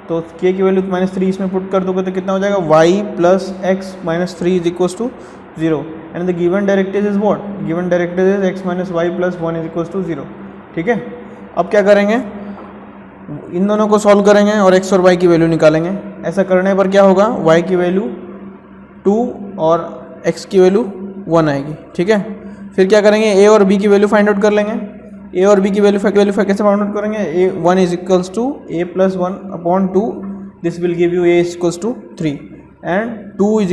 तो k की वैल्यू -3 इसमें पुट कर दोगे तो कितना हो जाएगा, y + x - 3 = 0 and the given directrix is what, given directrix is x - y + 1 = 0, ठीक है। अब क्या करेंगे, इन दोनों को सॉल्व करेंगे और x और y की वैल्यू निकालेंगे। ऐसा करने पर क्या होगा, y की वैल्यू 2 और x की वैल्यू 1 आएगी, ठीक है। फिर क्या करेंगे, a और b की वैल्यू फाइंड आउट कर लेंगे। a और b की वैल्यू कैसे फाइंड आउट करेंगे, a1 = a + 1/2, this will give you a = 3 and 2 =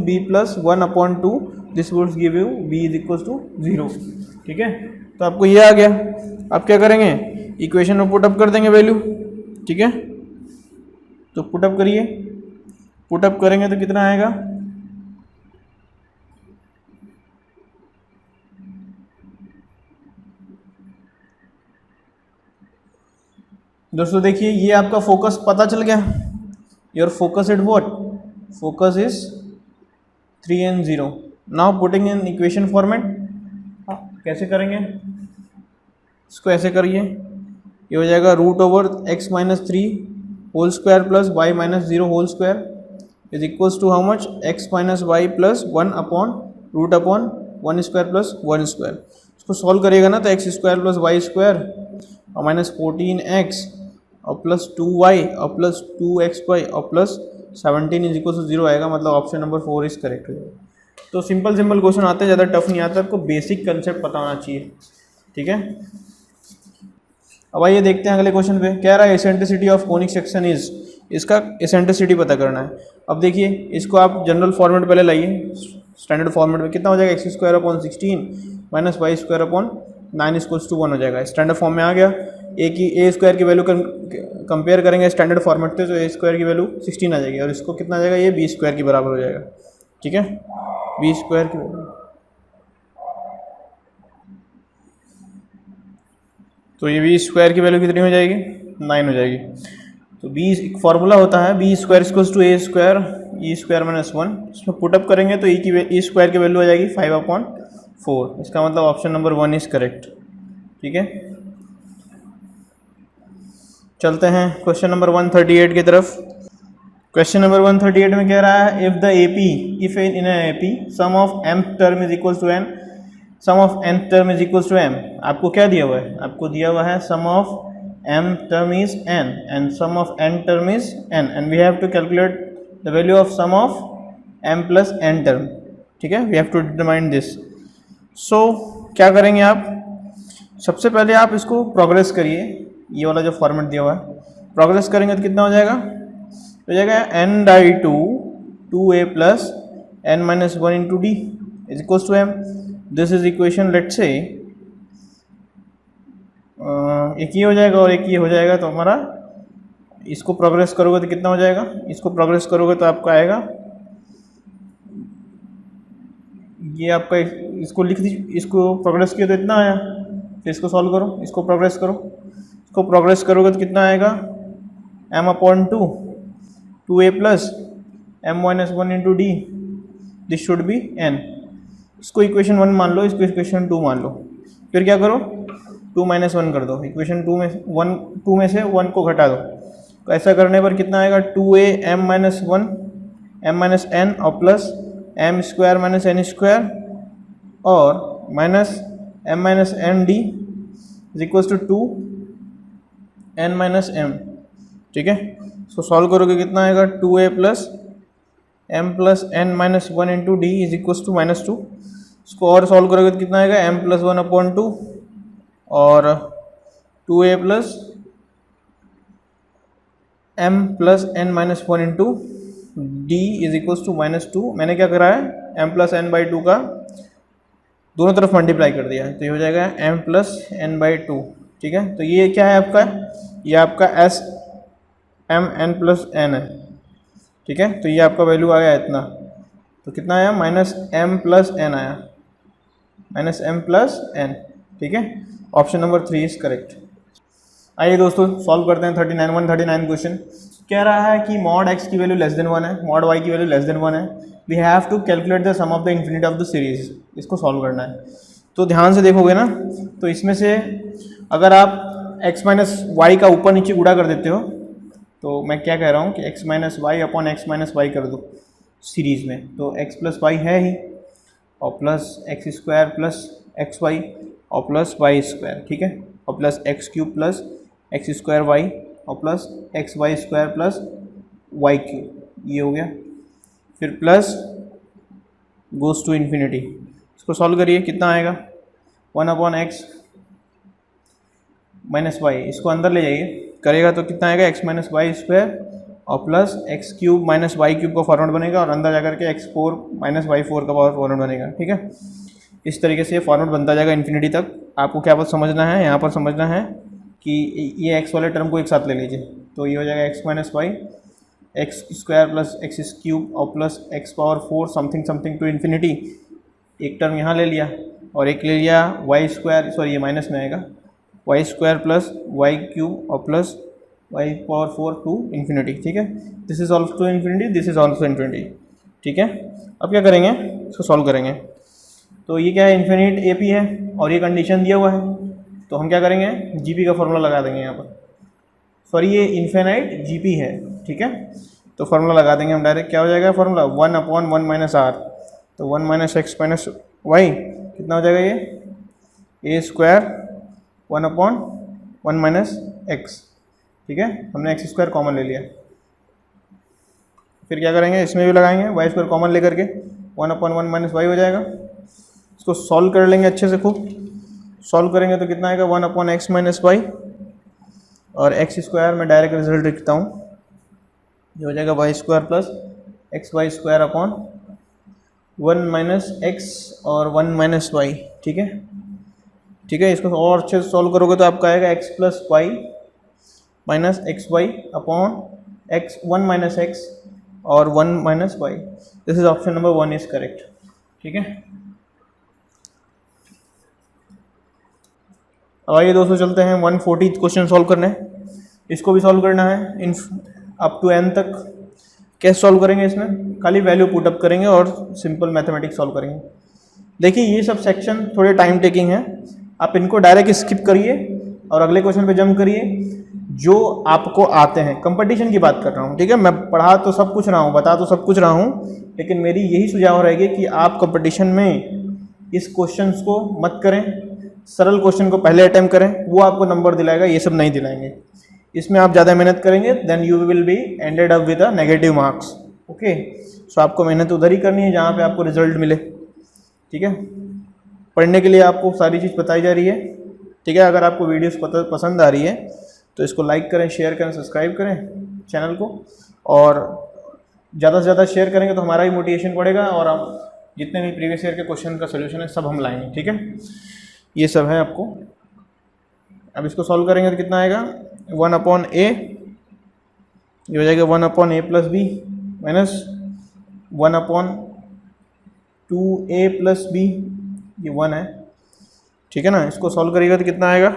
b + 1/2, this will give you b = 0, ठीक है। तो आपको ये आ गया। अब क्या करेंगे, इक्वेशन में पुटअप कर देंगे वैल्यू, ठीक है। तो पुटअप करिए, पुटअप करेंगे तो कितना आएगा, दोस्तों देखिए ये आपका फोकस पता चल गया, your focus at what, focus is 3 and 0। Now putting in equation format, कैसे करेंगे, इसको ऐसे करिए, ये हो जाएगा √(x - 3) whole square plus y - 0 whole square is equals to how much, x - y + 1/√(1 square + 1 square. इसको सॉल्व करिएगा ना तो x² + y² और -14x और +2y और +2xy और +17 = 0 आएगा, मतलब ऑप्शन नंबर 4 इज करेक्ट हो जाएगा। तो सिंपल क्वेश्चन आते हैं, ज़्यादा टफ नहीं आता, आपको बेसिक कंसेप्ट पता होना चाहिए, ठीक है। अब आइए देखते हैं अगले क्वेश्चन पे, कह रहा है eccentricity of conic section is, इसका एसेंट्रिसिटी पता करना है। अब देखिए इसको आप जनरल फॉर्मेट पहले लाइए, स्टैंडर्ड फॉर्मेट में कितना हो जाएगा, x² / 16 - y² / 9 = 1 हो जाएगा। स्टैंडर्ड फॉर्म में आ गया। a² की वैल्यू कंपेयर करेंगे स्टैंडर्ड फॉर्मेट से, तो a² की वैल्यू 16 आ जाएगी और इसको कितना आ जाएगा, ये b² के बराबर हो जाएगा, ठीक है, b² की वैल्यू। तो ये b² की वैल्यू कितनी हो जाएगी, 9 हो जाएगी। तो b एक फार्मूला होता है, b² = a² e² - 1, इसमें पुटअप करेंगे तो e² की वैल्यू आ जाएगी 5/, 4। इसका मतलब ऑप्शन नंबर 1 इज़ करेक्ट। ठीक है, चलते हैं क्वेश्चन नंबर 138 की तरफ। क्वेश्चन नंबर 138 में कह रहा है if the AP if in AP sum of m term is equal to n, sum of n term is equal to m। आपको क्या दिया हुआ है? आपको दिया हुआ है sum of m term is n and sum of n term is n and we have to calculate the value of sum of m plus n term. ठीक है, we have to determine this. So क्या करेंगे आप? सबसे पहले आप इसको progress करिए, ये वाला जो फॉर्मेट दिया हुआ है प्रोग्रेस करेंगे तो कितना हो जाएगा? हो जाएगा n by two 2a plus n minus 1 into d is equals to m। This is equation let say एक ये हो जाएगा और एक ये हो जाएगा, तो हमारा इसको प्रोग्रेस करोगे तो कितना हो जाएगा? इसको प्रोग्रेस करोगे तो आपका आएगा ये आपका, इसको लिख दीजिए, इसको प्रोग्रेस किया तो इतना आया, फिर इसको सॉल्व करो, इसको प्रोग्रेस करो, इसको प्रोग्रेस करोगे तो कितना आएगा? m upon 2a plus m minus 1 into D, this should be n। इसको इक्वेशन 1 मान लो, इसको इक्वेशन 2 मान लो, फिर क्या करो? 2 माइनस 1 कर दो, इक्वेशन 2 में से 1 को घटा दो, तो ऐसा करने पर कितना आएगा? 2a m minus 1 m minus n और plus m square minus n square और minus m minus n d is equals to 2 n minus m। ठीक है, इसको सॉल्व करोगे कितना आएगा? 2a plus m plus n minus 1 into d is equals to minus 2। इसको और सॉल्व करोगे तो कितना आएगा? m प्लस 1 अपॉन 2 और 2a plus m plus n minus 1 into d is equals to minus 2। मैंने क्या करा है? m प्लस n बाई 2 का दोनों तरफ मल्टीप्लाई कर दिया है, तो ये हो जाएगा m प्लस n बाई 2। ठीक है, तो ये क्या है आपका? ये आपका s m n plus n है। ठीक है, तो ये आपका वैल्यू आ गया इतना, तो कितना आया? माइनस m प्लस n आया, माइनस m प्लस n। ठीक है, ऑप्शन नंबर 3 इज करेक्ट। आइए दोस्तों सॉल्व करते हैं 139 क्वेश्चन। कह रहा है कि मॉड x की वैल्यू लेस देन 1 है, मॉड y की वैल्यू लेस देन 1 है, we have to calculate the sum of the infinity of the series. इसको सॉल्व करना है, तो ध्यान से देखोगे ना, तो इसमें से अगर आप x माइनस वाई का ऊपर नीचे गुणा कर देते हो, तो मैं क्या कह रहा हूँ कि x minus y upon x minus y कर दो सीरीज़ में, तो x प्लस वाई है ही, और plus x square plus x y और प्लस वाई स्क्वायर। ठीक है, और plus x cube plus x square y और plus x y square plus y cube, ये हो गया। फिर प्लस गोज़ टू इन्फिनिटी, इसको सॉल्व करिए, कितना आएगा? 1 अपॉन एक्स माइनस वाई, इसको अंदर ले जाइए, करेगा तो कितना आएगा? एक्स माइनस वाई स्क्वायर और plus x cube minus y cube का फॉर्मेट बनेगा, और अंदर जाकर के x4 माइनस y4 का फॉर्मेट बनेगा। ठीक है, इस तरीके से ये फॉर्मेट बनता जाएगा इन्फिनिटी तक। आपको क्या बात समझना है? यहाँ पर समझना है कि ये x वाले टर्म को एक साथ ले लीजिए, तो ये हो जाएगा x minus y x square plus x cube और plus x power 4 something something to infinity. एक टर्म यहाँ ले लिया और एक ले लिया वाई स्क्वायर, सॉरी ये माइनस में आएगा, y square plus y cube और plus y power 4 to infinity. ठीक है, this is also infinity, this is also infinity. ठीक है, अब क्या करेंगे? इसको सॉल्व करेंगे, तो ये क्या है? इन्फिनिट ए पी है और ये कंडीशन दिया हुआ है, तो हम क्या करेंगे? जी पी का फॉर्मूला लगा देंगे यहाँ पर, सॉरी ये इन्फिनाइट जी पी है। ठीक है, तो फार्मूला लगा देंगे हम डायरेक्ट, क्या हो जाएगा फार्मूला? 1 अपॉन 1 माइनस आर, तो 1 माइनस एक्स माइनस वाई कितना हो जाएगा? ये ए स्क्वायर 1 अपॉन 1 माइनस एक्स। ठीक है, हमने एक्स स्क्वायर कॉमन ले लिया, फिर क्या करेंगे? इसमें भी लगाएंगे वाई स्क्वायर कॉमन लेकर के, 1 अपॉन 1 माइनस वाई हो जाएगा। इसको सॉल्व कर लेंगे अच्छे से, खूब सॉल्व करेंगे तो कितना आएगा? 1 अपॉन एक्स माइनस वाई और एक्स स्क्वायर में डायरेक्ट रिजल्ट लिखता हूँ, ये हो जाएगा y square plus x y square upon 1 minus x और 1 माइनस वाई। ठीक है, ठीक है, इसको और अच्छे से सॉल्व करोगे तो आपका आएगा x plus y minus x y upon x 1 minus x और 1 minus y. This is option number 1 is correct. ठीक है, अब आइए दोस्तों चलते हैं 140 क्वेश्चन सॉल्व करने। इसको भी सॉल्व करना है इन अप टू n तक। कैसे सॉल्व करेंगे? इसमें खाली वैल्यू पुटअप करेंगे और सिंपल मैथमेटिक्स सॉल्व करेंगे। देखिए ये सब सेक्शन थोड़े टाइम टेकिंग है, आप इनको डायरेक्ट स्किप करिए और अगले क्वेश्चन पे जंप करिए जो आपको आते हैं। कंपटीशन की बात कर रहा हूँ, ठीक है। मैं पढ़ा तो सब कुछ रहा हूँ, बता तो सब कुछ रहा हूँ, लेकिन मेरी यही सुझाव रहेगी कि आप कंपटीशन में इस क्वेश्चंस को मत करें, सरल क्वेश्चन को पहले अटेम्प्ट करें, वो आपको नंबर दिलाएगा, ये सब नहीं दिलाएंगे। इसमें आप ज़्यादा मेहनत करेंगे then you will be ended up with a negative marks. Okay, so आपको मेहनत उधर ही करनी है जहाँ पे आपको रिजल्ट मिले, ठीक है। पढ़ने के लिए आपको सारी चीज़ बताई जा रही है, ठीक है। अगर आपको वीडियोस पसंद आ रही है तो इसको लाइक करें, शेयर करें, सब्सक्राइब करें चैनल को, और ज़्यादा से ज़्यादा शेयर करेंगे तो हमारा ही मोटिवेशन बढ़ेगा और हम जितने भी प्रीवियस ईयर के क्वेश्चन का सोल्यूशन है सब हम लाएंगे, ठीक है। ये सब है आपको। अब इसको सॉल्व करेंगे तो कितना आएगा, 1/a, ये हो जाएगा 1/a plus b minus 1/2a plus b, ये 1 है, ठीक है ना। इसको सॉल्व करिएगा तो कितना आएगा,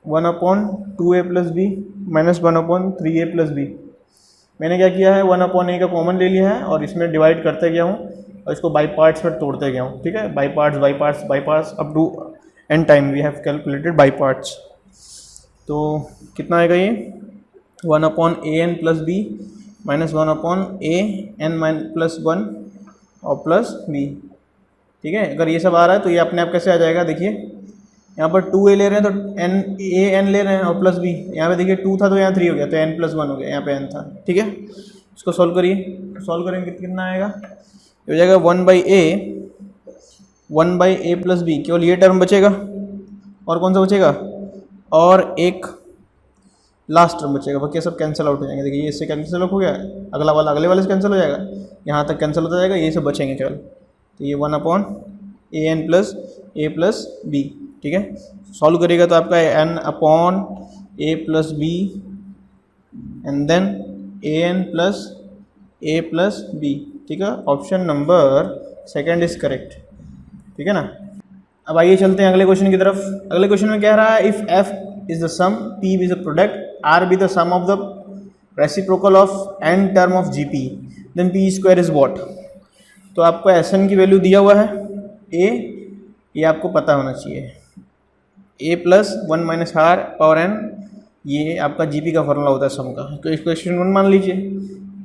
1/2a plus b minus 1/3a plus b. मैंने क्या किया है, 1/a का कॉमन ले लिया है और इसमें डिवाइड करते गया हूँ और इसको बाई पार्ट्स पर तोड़ते गया हूँ, ठीक है। By parts by parts by parts up to n time we have calculated by parts. तो कितना आएगा ये, 1/an plus b minus 1/an plus 1 और प्लस बी, ठीक है। अगर ये सब आ रहा है तो ये अपने आप कैसे आ जाएगा, देखिए यहाँ पर 2a ले रहे हैं तो n ले रहे हैं और प्लस b, यहाँ पे देखिए 2 था तो यहाँ 3 हो गया तो n प्लस 1 हो गया, यहाँ पे n था, ठीक है। इसको सॉल्व करिए, सॉल्व करेंगे कितना आएगा, ये हो जाएगा 1/a प्लस बी, केवल ये टर्म बचेगा और कौन सा बचेगा, और एक लास्ट टर्म बचेगा, बाकी सब कैंसिल आउट हो जाएंगे। देखिए ये इससे कैंसिल आउट हो गया, अगला वाला अगले वाले से कैंसिल हो जाएगा, यहाँ तक कैंसिल होता जाएगा, ये सब बचेंगे केवल। तो ये 1/an plus a plus b, ठीक है। सॉल्व करिएगा तो आपका n/a plus b and then an plus a plus b, ठीक है। Option number second is correct, ठीक है ना। अब आइए चलते हैं अगले क्वेश्चन की तरफ। अगले क्वेश्चन में कह रहा है if f is the sum, p is the product, r be the sum of the reciprocal of n term of gp, then p square is what. तो आपको Sn की वैल्यू दिया हुआ है a, ये आपको पता होना चाहिए, a plus 1 minus r power n, ये आपका जीपी का फॉर्मूला होता है सम का, तो इसको क्वेश्चन 1 मान लीजिए।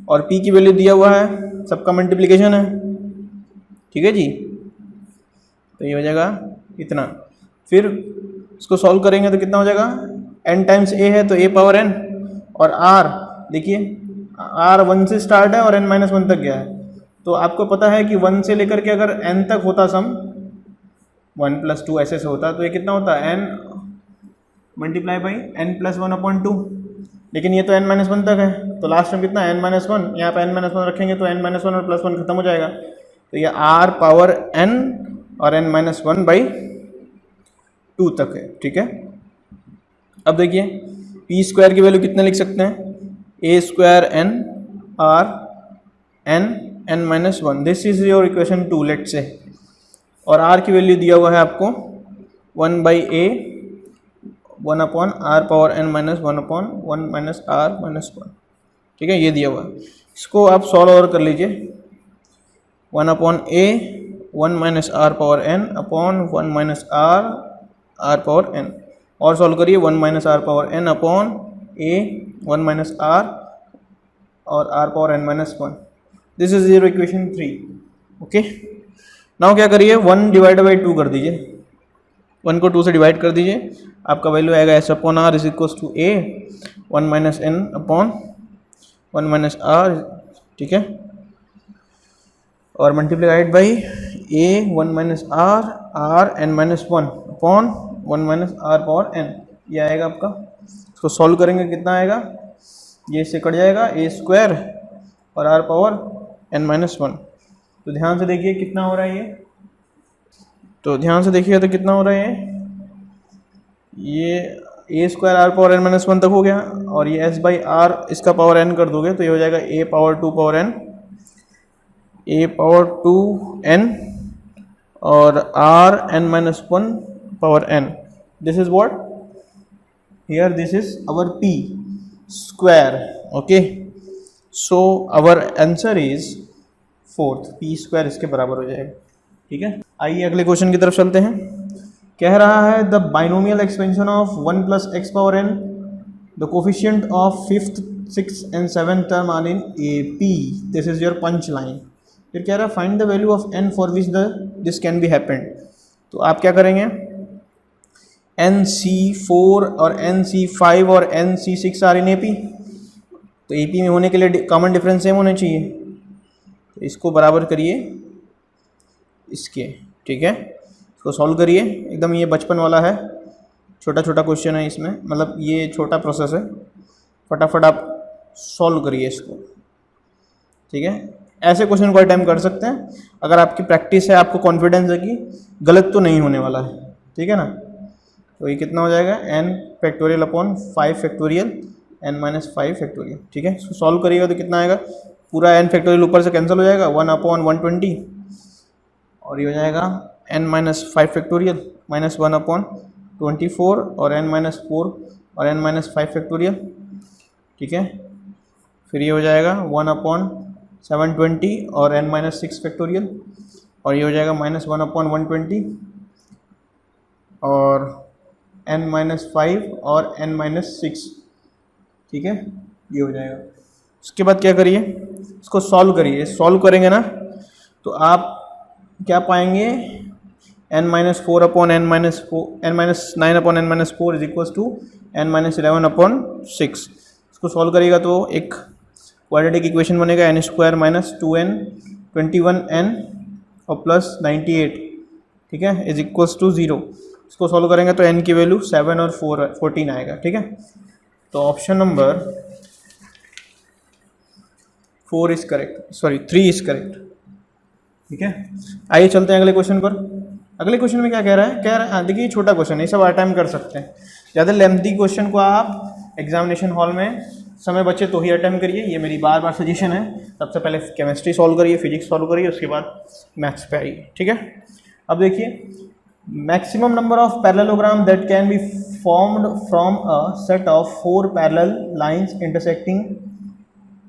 और p की वैल्यू दिया हुआ है, सबका मल्टीप्लिकेशन है, ठीक है जी। तो ये हो जाएगा इतना, फिर इसको सॉल्व करेंगे तो कितना हो जाएगा, n टाइम्स a है तो a पावर n, और r देखिए r 1 से स्टार्ट है और n माइनस 1 तक गया है, तो आपको पता है कि 1 से लेकर के अगर n तक होता सम 1 प्लस 2 ऐसे से होता है तो ये कितना होता है, n multiply by n plus 1/2, लेकिन ये तो n माइनस 1 तक है, तो लास्ट में कितना है n माइनस 1, यहाँ पे n माइनस 1 रखेंगे तो n माइनस 1 और प्लस 1 खत्म हो जाएगा, तो ये r पावर n और n माइनस 1/2 तक है, ठीक है। अब देखिए p स्क्वायर की वैल्यू कितने लिख सकते हैं, a square n r n minus 1, this is your equation 2 let say. और r की वैल्यू दिया हुआ है आपको 1/a 1/r power n minus 1/1 minus r minus 1, ठीक है, ये दिया हुआ है। इसको आप सॉल्व और कर लीजिए, 1/a 1 minus r power n upon 1 minus r power n, और सॉल्व करिए 1 minus r power n upon a 1 minus r और r power n minus 1, this is your equation 3, okay. Now क्या करिए, 1 डिवाइड बाई 2 कर दीजिए, 1 को 2 से divide कर दीजिए, आपका वैल्यू आएगा s upon r is equal to a 1 minus n upon 1 minus r, ठीक है, और multiplied by a 1 minus r n minus 1 upon 1 minus r power n, ये आएगा आपका। इसको सॉल्व करेंगे कितना आएगा, ये इससे कट जाएगा a स्क्वायर और r पावर n माइनस 1। तो ध्यान से देखिए कितना हो रहा है ये, तो ध्यान से देखिए तो कितना हो रहा है ये a square r power n minus 1 तक हो गया, और ये s बाई r इसका पावर n कर दोगे तो ये हो जाएगा a power 2 power n, a power 2 n और r n minus 1 power n, this is what here, this is our p square, okay. So our answer is fourth, P square इसके बराबर हो जाएगा। ठीक है, आइए अगले क्वेश्चन की तरफ चलते हैं। कह रहा है the binomial expansion of 1 plus x power n, the coefficient of fifth, six and seven term are in A P, this is your punch line. फिर कह रहा है find the value of n for which this can be happened. तो आप क्या करेंगे, NC4 और NC5 और NC6 आर इन AP, तो AP में होने के लिए कॉमन डिफरेंस सेम होने चाहिए, तो इसको बराबर करिए इसके। ठीक है, इसको सॉल्व करिए, एकदम ये बचपन वाला है, छोटा छोटा क्वेश्चन है इसमें, मतलब ये छोटा प्रोसेस है, फटाफट आप सॉल्व करिए इसको। ठीक है, ऐसे क्वेश्चन को अटेम्प्ट कर सकते हैं अगर आपकी प्रैक्टिस है, आपको कॉन्फिडेंस है कि गलत तो नहीं होने वाला है। ठीक है ना, तो ये कितना हो जाएगा, n factorial upon 5 factorial n minus 5 factorial. ठीक है, इसको सॉल्व करिएगा तो कितना आएगा, पूरा n फैक्टोरियल ऊपर से कैंसिल हो जाएगा, 1 अपॉन 120, और ये हो जाएगा n minus 5 factorial minus 1 upon 24 और n माइनस 4 और n माइनस 5 फैक्टोरियल। ठीक है, फिर ये हो जाएगा 1 अपॉन 720 और n माइनस 6 फैक्टोरियल, और ये हो जाएगा माइनस 1 अपॉन 120 और n माइनस 5 और n माइनस 6। ठीक है, ये हो जाएगा। उसके बाद क्या करिए, इसको सॉल्व करिए, सॉल्व करेंगे ना तो आप क्या पाएंगे, n minus 4 upon n minus 9 upon n minus 4 is equal to n minus 11 upon 6। इसको सॉल्व करिएगा तो एक क्वाड्रेटिक इक्वेशन बनेगा, n square minus 2n 21n और प्लस 98। ठीक है, इज इक्वल्स टू 0। इसको सॉल्व करेंगे तो n की वैल्यू 7 और 14 आएगा। ठीक है, तो option number 4 is correct, sorry 3 is correct. ठीक है, आइए चलते हैं अगले क्वेश्चन पर। अगले क्वेश्चन में क्या कह रहा है, देखिए छोटा क्वेश्चन है, सब अटेम्प्ट कर सकते हैं। ज़्यादा लेंथी क्वेश्चन को आप एग्जामिनेशन हॉल में समय बचे तो ही अटेम्प्ट करिए, ये मेरी बार बार सजेशन है। सबसे पहले केमिस्ट्री सॉल्व करिए, फिजिक्स सॉल्व करिए, उसके बाद मैथ्स पे आइए। ठीक है, अब देखिए maximum number of parallelogram that can be formed from a set of 4 parallel lines intersecting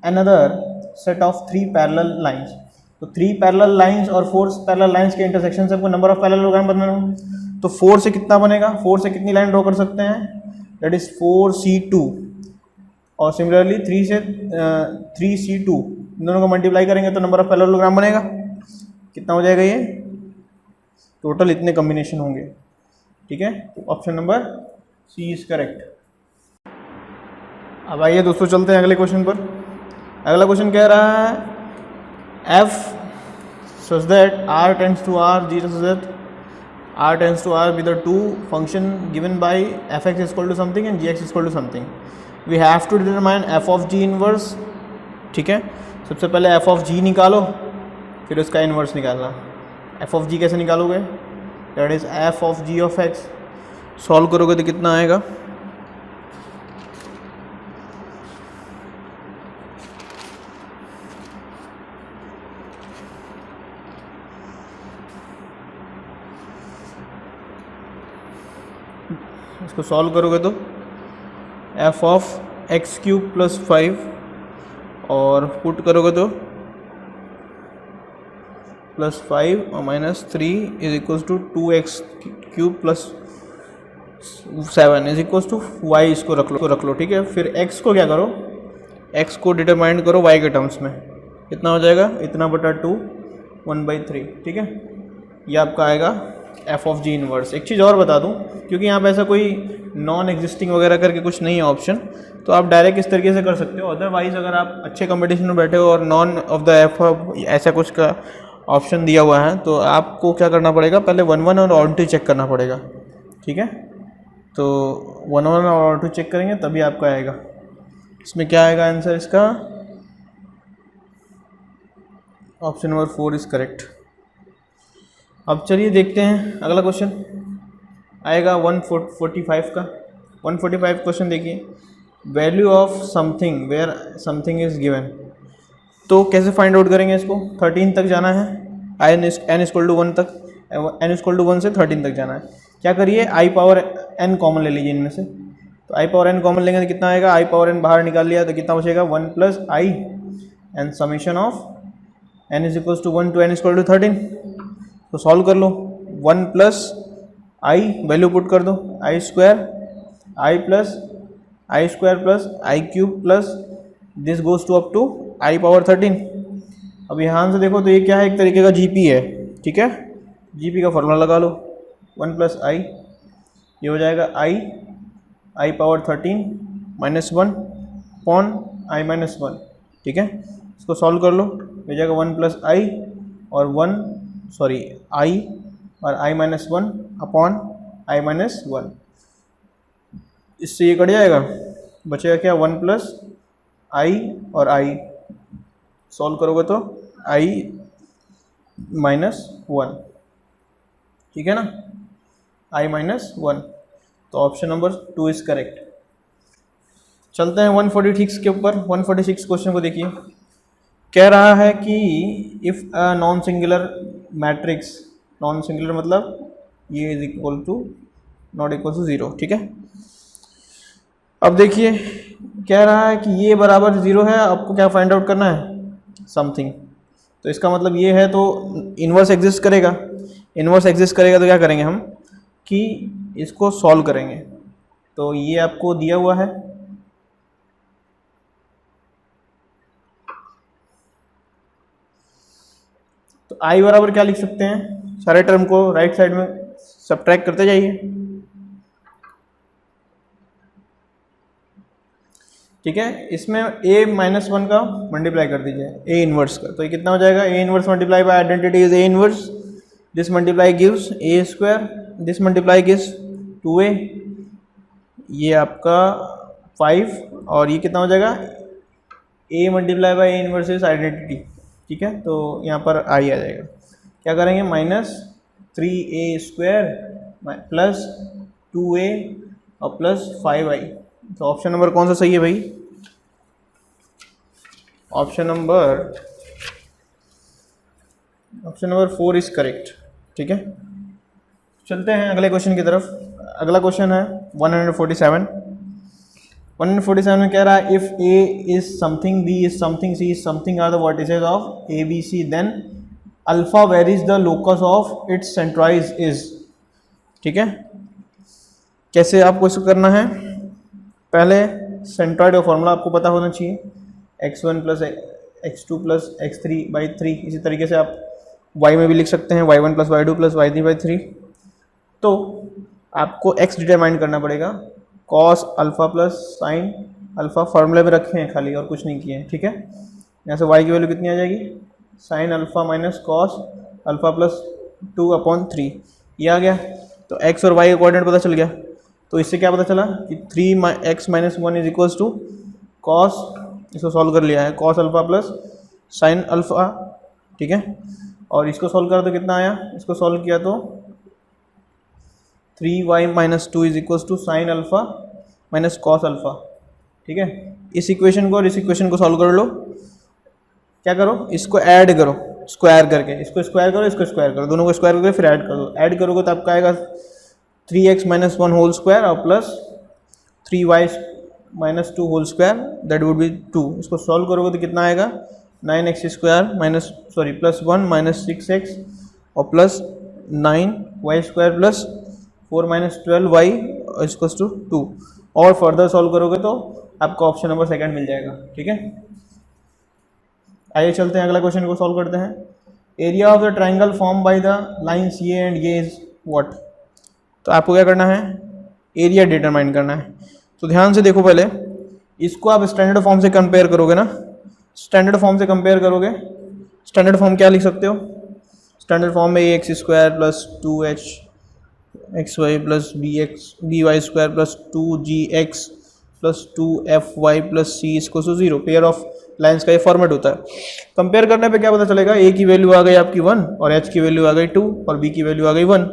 another set of 3 parallel lines. तो 3 पैरेलल लाइंस और 4 पैरेलल लाइंस के इंटरसेक्शन से आपको नंबर ऑफ पैरेललोग्राम बनाना हो, तो 4 से कितना बनेगा, 4 से कितनी लाइन ड्रॉ कर सकते हैं, दैट इज 4C2, और सिमिलरली 3 से 3C2, इन दोनों को मल्टीप्लाई करेंगे तो नंबर ऑफ पैरेललोग्राम बनेगा। कितना हो जाएगा, ये टोटल इतने कॉम्बिनेशन होंगे। ठीक है, तो option number C is correct. अब आइए दोस्तों चलते हैं अगले क्वेश्चन पर। अगला क्वेश्चन कह रहा है f such that r tends to r, g such that r tends to r with the two function given by fx is equal to something and gx is equal to something. We have to determine f of g inverse। ठीक है, सबसे पहले f of g निकालो, फिर उसका inverse निकालना। f of g कैसे निकालोगे, that is f of g of x। Solve करोगे तो कितना आएगा, इसको सॉल्व करोगे तो f of x cube plus 5 और पुट करोगे तो प्लस 5 और minus 3 is equals to 2x cube plus 7 is equals to y। इसको रख लो। ठीक है, फिर x को क्या करो, x को डिटरमाइन करो y के टर्म्स में, कितना हो जाएगा, इतना बटा 2 1/3। ठीक है, ये आपका आएगा f ऑफ g इनवर्स। एक चीज़ और बता दूं, क्योंकि यहाँ पे ऐसा कोई नॉन एग्जिस्टिंग वगैरह करके कुछ नहीं है ऑप्शन, तो आप डायरेक्ट इस तरीके से कर सकते हो। अदरवाइज अगर आप अच्छे कंपटीशन में बैठे हो और नॉन ऑफ द एफ ऐसा कुछ का ऑप्शन दिया हुआ है, तो आपको क्या करना पड़ेगा, पहले 1 और ऑड 2 चेक करना पड़ेगा। ठीक है, तो 1 और ऑड 2 चेक करेंगे तभी आपका आएगा। इसमें क्या आएगा आंसर इसका, ऑप्शन नंबर 4 इज करेक्ट। अब चलिए देखते हैं अगला क्वेश्चन आएगा 145 का। 145 क्वेश्चन देखिए, value of something where something is given. तो कैसे फाइंड आउट करेंगे इसको, 13 तक जाना है, n इक्वल टू 1 तक, n इक्वल टू 1 से 13 तक जाना है। क्या करिए, i पावर n कॉमन ले लीजिए इनमें से, तो i पावर n कॉमन लेंगे तो कितना आएगा, i पावर n बाहर निकाल लिया तो कितना बचेगा 1 plus i and summation of n is equal to 1 to n equal to 13। तो सॉल्व कर लो, 1 प्लस आई वैल्यू पुट कर दो, i square plus i cube plus this goes to up to i power 13। अब यहाँ से देखो तो ये क्या है, एक तरीके का जीपी है, ठीक है। जीपी का फॉर्मूला लगा लो, 1 प्लस आई, ये हो जाएगा i power 13 minus 1 upon i minus 1, ठीक है। इसको सॉल्व कर लो, हो जाएगा 1 प्लस आई और आई और आई माइनस 1 अपॉन आई माइनस 1। इससे ये कट जाएगा, बचेगा क्या, 1 प्लस आई और आई, सॉल्व करोगे तो आई माइनस 1, ठीक है ना, आई माइनस 1। तो ऑप्शन नंबर 2 इज करेक्ट। चलते हैं 146 के ऊपर। 146 क्वेश्चन को देखिए, कह रहा है कि if a non singular matrix, non singular मतलब ये is equal to not equal to 0, ठीक है। अब देखिए कह रहा है कि ये बराबर 0 है, आपको क्या फाइंड आउट करना है, समथिंग। तो इसका मतलब ये है तो इन्वर्स एग्जिस्ट करेगा, इन्वर्स एग्जिस्ट करेगा तो क्या करेंगे हम कि इसको सॉल्व करेंगे। तो ये आपको दिया हुआ है, तो आई बराबर क्या लिख सकते हैं, सारे टर्म को राइट साइड में सब्ट्रैक्ट करते जाइए, ठीक है। इसमें a माइनस 1 का मल्टीप्लाई कर दीजिए a इनवर्स का, तो ये कितना हो जाएगा, a inverse multiply by identity is a inverse, this multiply gives a square, this multiply gives 2a, ये आपका 5 और ये कितना हो जाएगा, a multiply by a inverse is identity, ठीक है। तो यहाँ पर i आ जाएगा, क्या करेंगे, minus 3a square plus 2a और प्लस 5i। तो ऑप्शन नंबर कौन सा सही है भाई, ऑप्शन नंबर 4 इज करेक्ट, ठीक है। चलते हैं अगले क्वेश्चन की तरफ। अगला क्वेश्चन है 147। 147 में कह रहा है if a is something, b is something, c is something are the vertices of a b c, then alpha where is the locus of its centroid is, ठीक है। कैसे आपको इसको करना है, पहले सेंट्रॉइड का फॉर्मूला आपको पता होना चाहिए, x1 plus x2 plus x3 by 3। इसी तरीके से आप y में भी लिख सकते हैं, y1 plus y2 plus y3 by 3। तो आपको x डिटरमाइन करना पड़ेगा, cos alpha plus sine alpha, फॉर्मूले में रखे हैं खाली और कुछ नहीं किए हैं, ठीक है। यहाँ से y की वैल्यू कितनी आ जाएगी, sign alpha minus cos alpha plus 2/3, ये आ गया। तो x और y का कोऑर्डिनेट पता चल गया। तो इससे क्या पता चला कि 3x minus 1 is equals to cos, इसको सॉल्व कर लिया है, cos alpha plus sine alpha, ठीक है। और इसको सॉल्व करा तो कितना आया, इसको सॉल्व किया तो 3y minus 2 is equals to sine alpha minus cos alpha, ठीक है। इस इक्वेशन को और इस इक्वेशन को सॉल्व कर लो, क्या करो, इसको ऐड करो स्क्वायर करके, इसको स्क्वायर करो, इसको स्क्वायर करो, दोनों को स्क्वायर करके फिर ऐड कर दो। ऐड करोगे तो आपका आएगा 3x माइनस 1 होल स्क्वायर और plus 3y minus 2 whole square, that would be 2। इसको सॉल्व करोगे तो कितना आएगा, 9x square plus 1 minus 6x और plus 9y square plus 4 minus 12y equals to 2। और फर्दर सॉल्व करोगे तो आपको ऑप्शन नंबर 2 मिल जाएगा, ठीक है। आइए चलते हैं अगला क्वेश्चन को सॉल्व करते हैं। Area of the triangle form by the lines ये एंड ये इज व्हाट। तो आपको क्या करना है, एरिया डिटरमाइन करना है। तो ध्यान से देखो, पहले इसको आप स्टैंडर्ड फॉर्म से कंपेयर करोगे ना, स्टैंडर्ड फॉर्म से कंपेयर करोगे, स्टैंडर्ड फॉर्म क्या लिख सकते हो, स्टैंडर्ड फॉर्म में ax square plus 2h xy plus by square plus 2gx plus 2fy plus c इसको 0, पेयर ऑफ लाइन्स का ये फॉर्मेट होता है। कंपेयर करने पे क्या पता चलेगा, a की वैल्यू आ गई आपकी 1 और h की वैल्यू आ गई 2 और b की वैल्यू आ गई 1।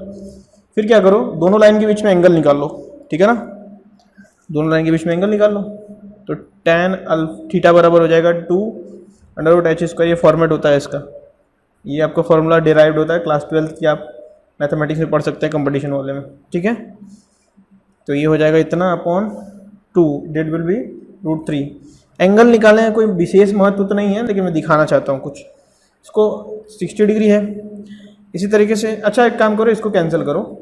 फिर क्या करो, दोनों लाइन के बीच में एंगल निकाल लो, ठीक है ना, दोनों लाइन के बीच में एंगल निकाल लो। तो tan थीटा बराबर हो जाएगा 2√h², ये फॉर्मेट होता है इसका, ये आपका फॉर्मूला डिराइव्ड होता है क्लास 12 की, आप मैथमेटिक्स में पढ़ सकते हैं कंपटीशन वाले में, ठीक है। तो ये हो जाएगा इतना upon 2, that will be √3। Angle निकालने का कोई विशेष महत्व तो नहीं है, लेकिन मैं दिखाना चाहता हूँ कुछ। इसको 60 डिग्री है। इसी तरीके से अच्छा एक काम करो, इसको कैंसिल करो,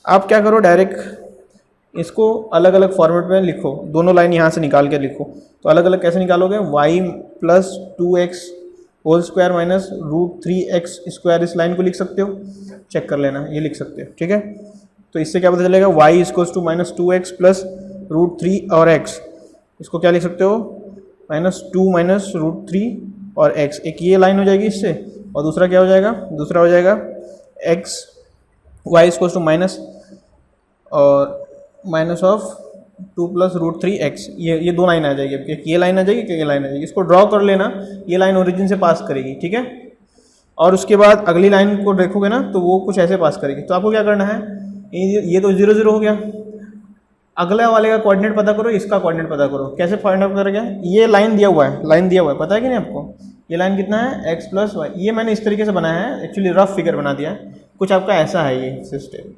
आप क्या करो डायरेक्ट इसको अलग अलग फॉर्मेट में लिखो, दोनों लाइन यहाँ से निकाल के लिखो। तो अलग अलग कैसे निकालोगे, y plus 2x whole square minus √3x² इस लाइन को लिख सकते हो, चेक कर लेना, ये लिख सकते हो, ठीक है। तो इससे क्या पता चलेगा, y equals to -2x plus √3 और x, इसको क्या लिख सकते हो, -2 माइनस √3 और x, एक ये लाइन हो जाएगी इससे, और दूसरा क्या हो जाएगा, दूसरा हो जाएगा x y equals to minus और माइनस ऑफ 2 प्लस √3x, ये दो लाइन आ जाएगी आपकी, ये लाइन आ जाएगी, ये लाइन आ जाएगी, इसको ड्रॉ कर लेना, ये लाइन ओरिजिन से पास करेगी, ठीक है। और उसके बाद अगली लाइन को देखोगे ना तो वो कुछ ऐसे पास करेगी। तो आपको क्या करना है, ये तो 0 0 हो गया, अगले वाले का कोऑर्डिनेट पता करो, इसका कोऑर्डिनेट पता करो। कैसे फाइंड आउट करोगे, ये लाइन दिया हुआ है, लाइन दिया हुआ है, पता है कि नहीं आपको, ये लाइन कितना है x प्लस वाई, ये मैंने इस तरीके से बनाया है, एक्चुअली रफ फिगर बना दिया है, कुछ आपका ऐसा है ये सिस्टम,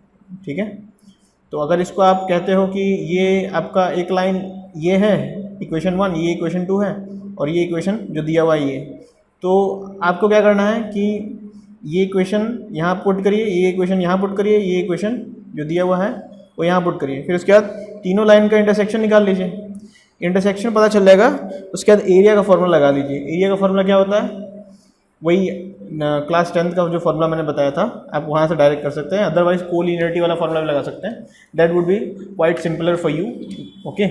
ठीक है। तो अगर इसको आप कहते हो कि ये आपका एक लाइन ये है इक्वेशन 1, ये इक्वेशन 2 है, और ये इक्वेशन जो दिया हुआ है ये, तो आपको क्या करना है कि ये इक्वेशन यहाँ पुट करिए, ये इक्वेशन यहाँ पुट करिए, ये इक्वेशन जो दिया हुआ है वो यहाँ पुट करिए, फिर उसके बाद तीनों लाइन का इंटरसेक्शन निकाल लीजिए, इंटरसेक्शन पता चल जाएगा, उसके बाद एरिया का फॉर्मूला लगा लीजिए। एरिया का फॉर्मूला क्या होता है, वही क्लास 10th का जो फॉर्मूला मैंने बताया था, आप वहाँ से डायरेक्ट कर सकते हैं, अदरवाइज कोलिनियरिटी वाला फॉर्मूला भी लगा सकते हैं, that would B quite simpler for you, okay.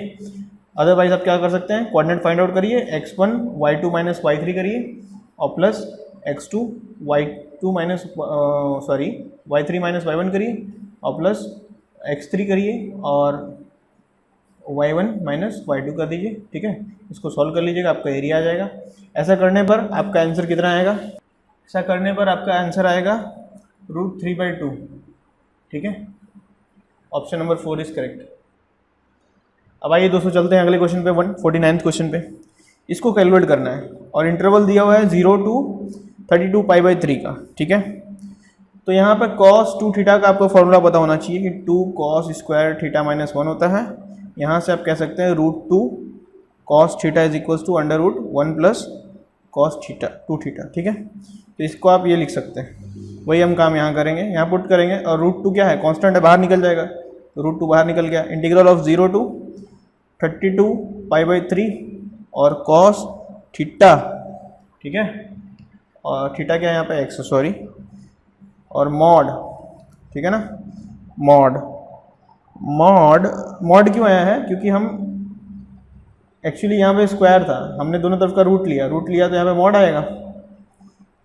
Otherwise आप क्या कर सकते हैं, कोऑर्डिनेट फाइंड आउट करिए, x1 y2 माइनस y3 करिए, और plus x2 y2 minus y3 minus y1 करिए, और प्लस x3 करिए, और y1 माइनस y2 कर दीजिए, ठीक है। इसको सॉल्व कर लीजिएगा, आपका एरिया आ जाएगा। ऐसा करने पर आपका आंसर कितना आएगा, ऐसा करने पर आपका आंसर आएगा √3/2, ठीक है। Option number 4 is correct. अब आइए दोस्तों चलते हैं अगले क्वेश्चन पे, 149th क्वेश्चन पे। इसको कैलकुलेट करना है और इंटरवल दिया हुआ है 0 to 32 π/3 का, ठीक है। तो यहाँ पर cos 2 थीटा का आपको फॉर्मूला पता होना चाहिए कि 2 cos स्क्वायर थीटा माइनस 1 होता है। यहाँ से आप कह सकते हैं √2 cos theta is equals to √1 plus cos theta 2 theta, ठीक है। तो इसको आप ये लिख सकते हैं, वही हम काम यहाँ करेंगे, यहाँ पुट करेंगे, और √2 क्या है, कांस्टेंट है, बाहर निकल जाएगा, तो √2 बाहर निकल गया। इंटीग्रल ऑफ 0 to 32 π/3 और cos थीटा, ठीक है, और थीटा क्या है यहाँ पे x, सॉरी, और मॉड, ठीक है ना, मॉड क्यों आया है, क्योंकि हम एक्चुअली यहाँ पे स्क्वायर था, हमने दोनों तरफ का रूट लिया तो यहाँ पे मॉड आएगा,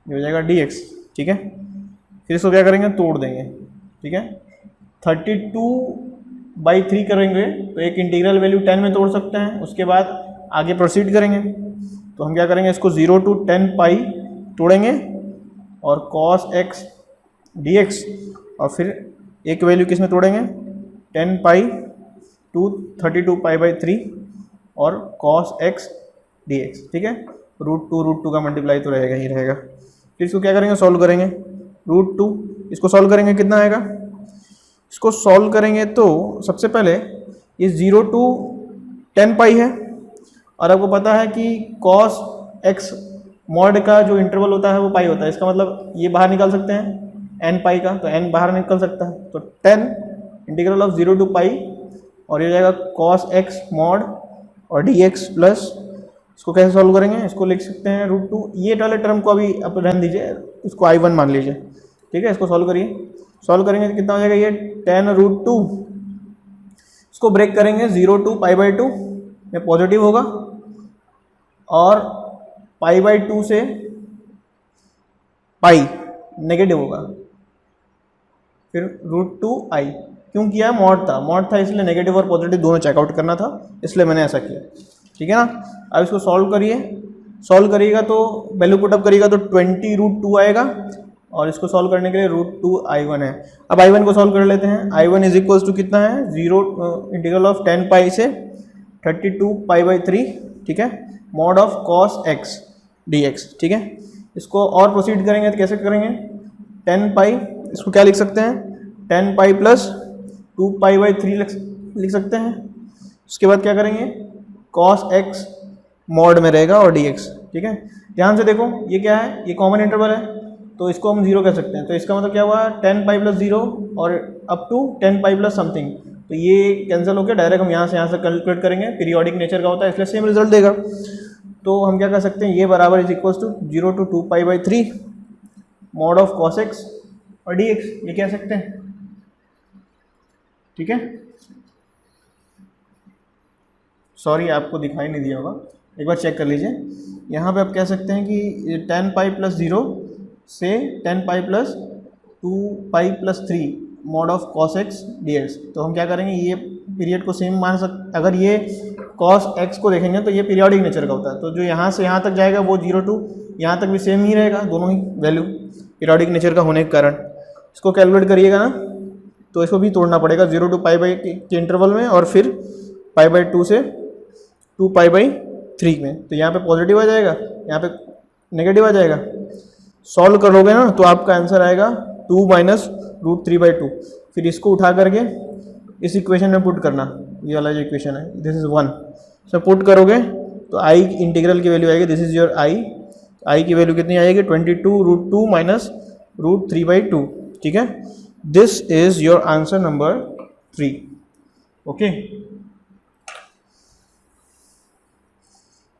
ये हो जाएगा dx, ठीक है। फिर इसको क्या करेंगे, तोड़ देंगे, ठीक है। 32/3 करेंगे तो एक इंटीग्रल वैल्यू 10 में तोड़ सकते हैं, उसके बाद आगे प्रोसीड करेंगे। तो हम क्या करेंगे, इसको 0 to 10 पाई तोड़ेंगे, और cos x dx, और फिर एक वैल्यू किस में तोड़ेंगे, 10 पाई टू 32 π/3 और cos x dx, ठीक है। √2 का मल्टीप्लाई तो रहेगा ही रहेगा। फिर इसको क्या करेंगे, सॉल्व करेंगे, √2 इसको सॉल्व करेंगे, कितना आएगा, इसको सॉल्व करेंगे तो सबसे पहले ये 0 to 10 पाई है, और आपको पता है कि cos x मॉड का जो इंटरवल होता है वो पाई होता है, इसका मतलब ये बाहर निकाल सकते हैं n पाई का, तो n बाहर निकल सकता है, तो 10 इंटीग्रल ऑफ 0 to पाई, और ये जाएगा cos x मॉड और dx प्लस, इसको कैसे सॉल्व करेंगे, इसको लिख सकते हैं √2, ये वाले टर्म को अभी आप रहने दीजिए, इसको I1 मान लीजिए, ठीक है। इसको सॉल्व करिए, सॉल्व करेंगे तो कितना हो जाएगा, ये 10√2, इसको ब्रेक करेंगे 0 to π/2 में पॉजिटिव होगा, और π/2 से पाई नेगेटिव होगा, फिर √2i, क्यों किया, मॉड था इसलिए नेगेटिव और पॉजिटिव दोनों चेकआउट करना था, इसलिए मैंने ऐसा किया, ठीक है ना। अब इसको सॉल्व करिएगा तो वैल्यू पुटअप करिएगा तो 20√2 आएगा, और इसको सॉल्व करने के लिए √2i1 है। अब i1 को सॉल्व कर लेते हैं, i1 इज इक्वल्स टू कितना है, 0 इंटीग्रल ऑफ 10 पाई से 32 π/3, ठीक है, mod of cos x dx, ठीक है। इसको और प्रोसीड करेंगे तो कैसे करेंगे, 10 पाई, इसको क्या लिख सकते हैं, 10 पाई प्लस 2 π/3 लिख सकते हैं। उसके बाद क्या करेंगे, cos x मॉड में रहेगा और dx, ठीक है। ध्यान से देखो ये क्या है, ये कॉमन इंटरवल है तो इसको हम 0 कह सकते हैं। तो इसका मतलब क्या हुआ 10 पाई प्लस 0 और up to 10 pi plus something, तो ये कैंसिल हो गया, डायरेक्ट हम यहाँ से कैलकुलेट करेंगे, पीरियोडिक नेचर का होता है इसलिए सेम रिजल्ट देगा। तो हम क्या कर सकते हैं, ये बराबर is equals to 0 to 2 pi by 3 mod of cos x और dx, ये कह सकते हैं। ठीक है, सॉरी आपको दिखाई नहीं दिया होगा, एक बार चेक कर लीजिए। यहाँ पे आप कह सकते हैं कि 10 पाई प्लस 0 से 10 pi plus 2 pi plus 3 mod of cos x dx। तो हम क्या करेंगे, ये पीरियड को सेम मान सकते, अगर ये cos x को देखेंगे तो ये पीरियोडिक नेचर का होता है, तो जो यहाँ से यहाँ तक जाएगा वो 0 to यहाँ तक भी सेम ही रहेगा, दोनों ही वैल्यू पीरियोडिक नेचर का होने के कारण। इसको कैलकुलेट करिएगा ना तो इसको भी तोड़ना पड़ेगा 0 to पाई बाई के इंटरवल में और फिर पाई बाई 2 से 2 पाई बाई 3 में। तो यहाँ पे पॉजिटिव आ जाएगा, यहाँ पे नेगेटिव आ जाएगा। सॉल्व करोगे ना तो आपका आंसर आएगा 2 माइनस रूट 3 बाई 2। फिर इसको उठा करके इस इक्वेशन में पुट करना, ये वाला जो इक्वेशन है दिस इज 1, सब पुट करोगे तो आई इंटीग्रल की वैल्यू आएगी, दिस इज योर आई की वैल्यू कितनी आएगी 22 रूट 2 माइनस रूट 3 बाई 2। ठीक है, this is your answer number 3। Okay,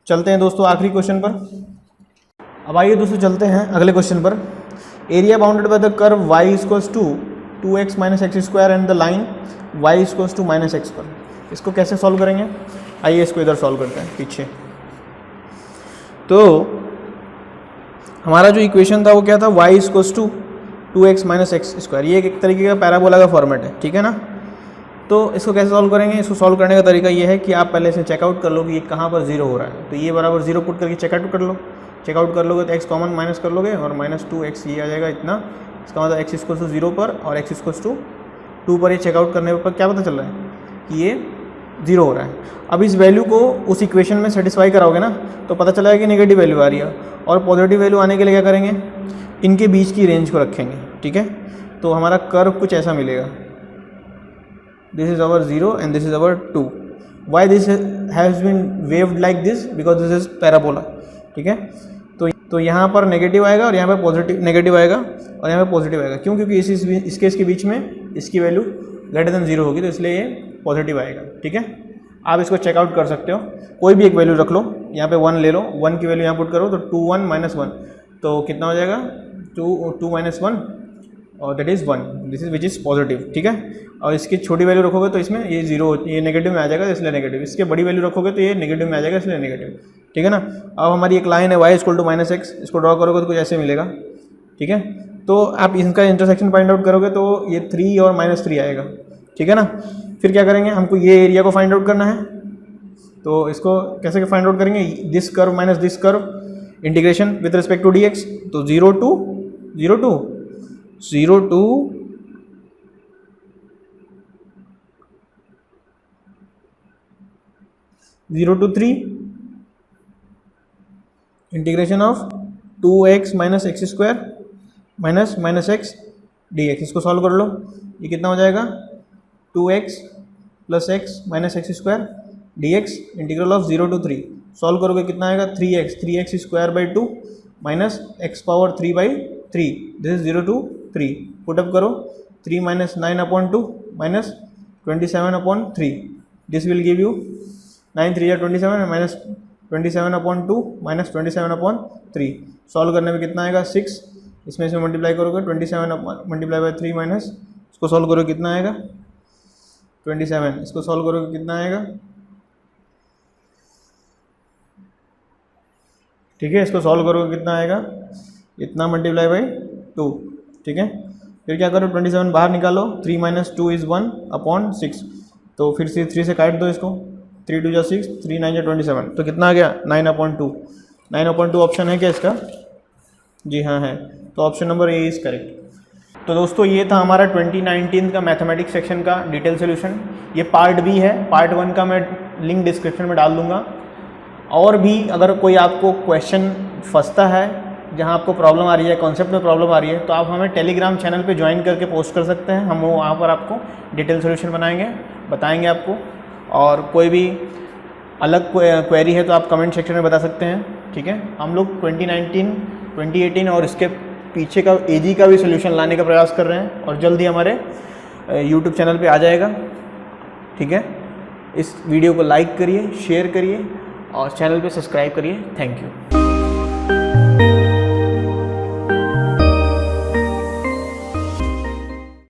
चलते हैं दोस्तों आखिरी क्वेश्चन पर। अब आइए दोस्तों चलते हैं अगले क्वेश्चन पर। Area bounded by the curve y equals to 2x minus x square and the line y equals to minus x पर। इसको कैसे सॉल्व करेंगे, आइए इसको इधर सॉल्व करते हैं पीछे। तो हमारा जो इक्वेशन था वो क्या था, y equals to 2x minus x square, ये एक तरीके का पैराबोला का फॉर्मेट है। ठीक है ना, तो इसको कैसे सॉल्व करेंगे, इसको सॉल्व करने का तरीका ये है कि आप पहले से चेकआउट कर लो कि ये कहाँ पर 0 हो रहा है। तो ये बराबर 0 पुट करके चेकआउट कर लो, चेकआउट कर लोगे तो x कॉमन माइनस कर लोगे और माइनस 2x ये आ जाएगा इतना। इसका मतलब x इक्वल्स टू 0 पर और x इक्वल्स टू 2 पर ये चेकआउट करने पर क्या पता चल रहा है कि ये 0 हो रहा है। अब इस वैल्यू को उस इक्वेशन में सेटिस्फाई कराओगे ना तो पता चला है कि नेगेटिव वैल्यू आ रही है, और पॉजिटिव वैल्यू आने के लिए क्या करेंगे, इनके बीच की रेंज को रखेंगे। ठीक है, तो हमारा कर्व कुछ ऐसा मिलेगा, this is our 0 and this is our 2। Why this has been waved like this, because this is parabola. ठीक है, तो यहाँ पर नेगेटिव आएगा और यहाँ पे पॉजिटिव, नेगेटिव आएगा और यहाँ पे पॉजिटिव आएगा। क्यों, क्योंकि इसके इसके बीच में इसकी वैल्यू ग्रेटर देन 0 होगी, तो इसलिए ये पॉजिटिव आएगा। ठीक है, आप इसको चेकआउट कर सकते हो, कोई भी एक वैल्यू रख लो, यहाँ पे 1 ले लो, 1 की वैल्यू यहाँ पुट करो तो 2 1 माइनस 1, तो कितना हो जाएगा 2 माइनस 1 और that is 1, this is which is positive. ठीक है, और इसकी छोटी वैल्यू रखोगे तो इसमें ये 0, ये नेगेटिव में आ जाएगा इसलिए नेगेटिव, इसके बड़ी वैल्यू रखोगे तो ये नेगेटिव में आ जाएगा इसलिए नेगेटिव। ठीक है ना, अब हमारी एक लाइन है y equal to minus x, इसको ड्रॉ करोगे तो कुछ ऐसे मिलेगा। ठीक है, तो आप इसका इंटरसेक्शन फाइंड आउट करोगे तो ये 3 और माइनस 3 आएगा। ठीक है ना, फिर क्या करेंगे, हमको ये एरिया को फाइंड आउट करना है, तो इसको कैसे फाइंड आउट करेंगे, this curve minus this curve, integration with respect to dx, तो 0 to 3 integration of 2x minus x square minus minus x dx। इसको सॉल्व कर लो, ये कितना हो जाएगा 2x plus x minus x square dx integral of 0 to 3। Solve करोगे कितना आएगा 3x square by 2 minus x power 3 by 3, this is 0 to 3। Put up करो 3 minus 9/2 minus 27/3, this will give you 9 3 27 minus 27/2 minus 27/3। Solve करने में कितना आएगा 6, इसमें से मल्टीप्लाई करोगे 27 मल्टीप्लाई बाई 3 माइनस, इसको सॉल्व करोगे कितना आएगा 27, इसको सॉल्व करोगे कितना आएगा, ठीक है, इसको सॉल्व करोगे कितना आएगा इतना मल्टीप्लाई बाई 2। ठीक है, फिर क्या करो 27 बाहर निकालो, 3 माइनस 2 इज़ 1/6, तो फिर से 3 से काट दो इसको, 3 2 6, 3 9 27, तो कितना आ गया 9/2। 9/2 ऑप्शन है क्या इसका, जी हाँ है, तो option number A is correct. तो दोस्तों ये था हमारा 2019 का मैथमेटिक्स सेक्शन का डिटेल सोल्यूशन। ये पार्ट बी है, पार्ट 1 का मैं लिंक डिस्क्रिप्शन में डाल दूंगा। और भी अगर कोई आपको क्वेश्चन फंसता है, जहाँ आपको प्रॉब्लम आ रही है, कॉन्सेप्ट में प्रॉब्लम आ रही है, तो आप हमें टेलीग्राम चैनल पे ज्वाइन करके पोस्ट कर सकते हैं, हम वहाँ पर आपको डिटेल सोल्यूशन बताएंगे आपको। और कोई भी अलग क्वेरी है तो आप कमेंट सेक्शन में बता सकते हैं। ठीक है। हम लोग 2019, 2018 और इसके पीछे का एजी का भी सोल्यूशन लाने का प्रयास कर रहे हैं और जल्दी हमारे यूट्यूब चैनल पे आ जाएगा, ठीक है। इस वीडियो को लाइक करिए, शेयर करिए और चैनल पे सब्सक्राइब करिए। Thank you.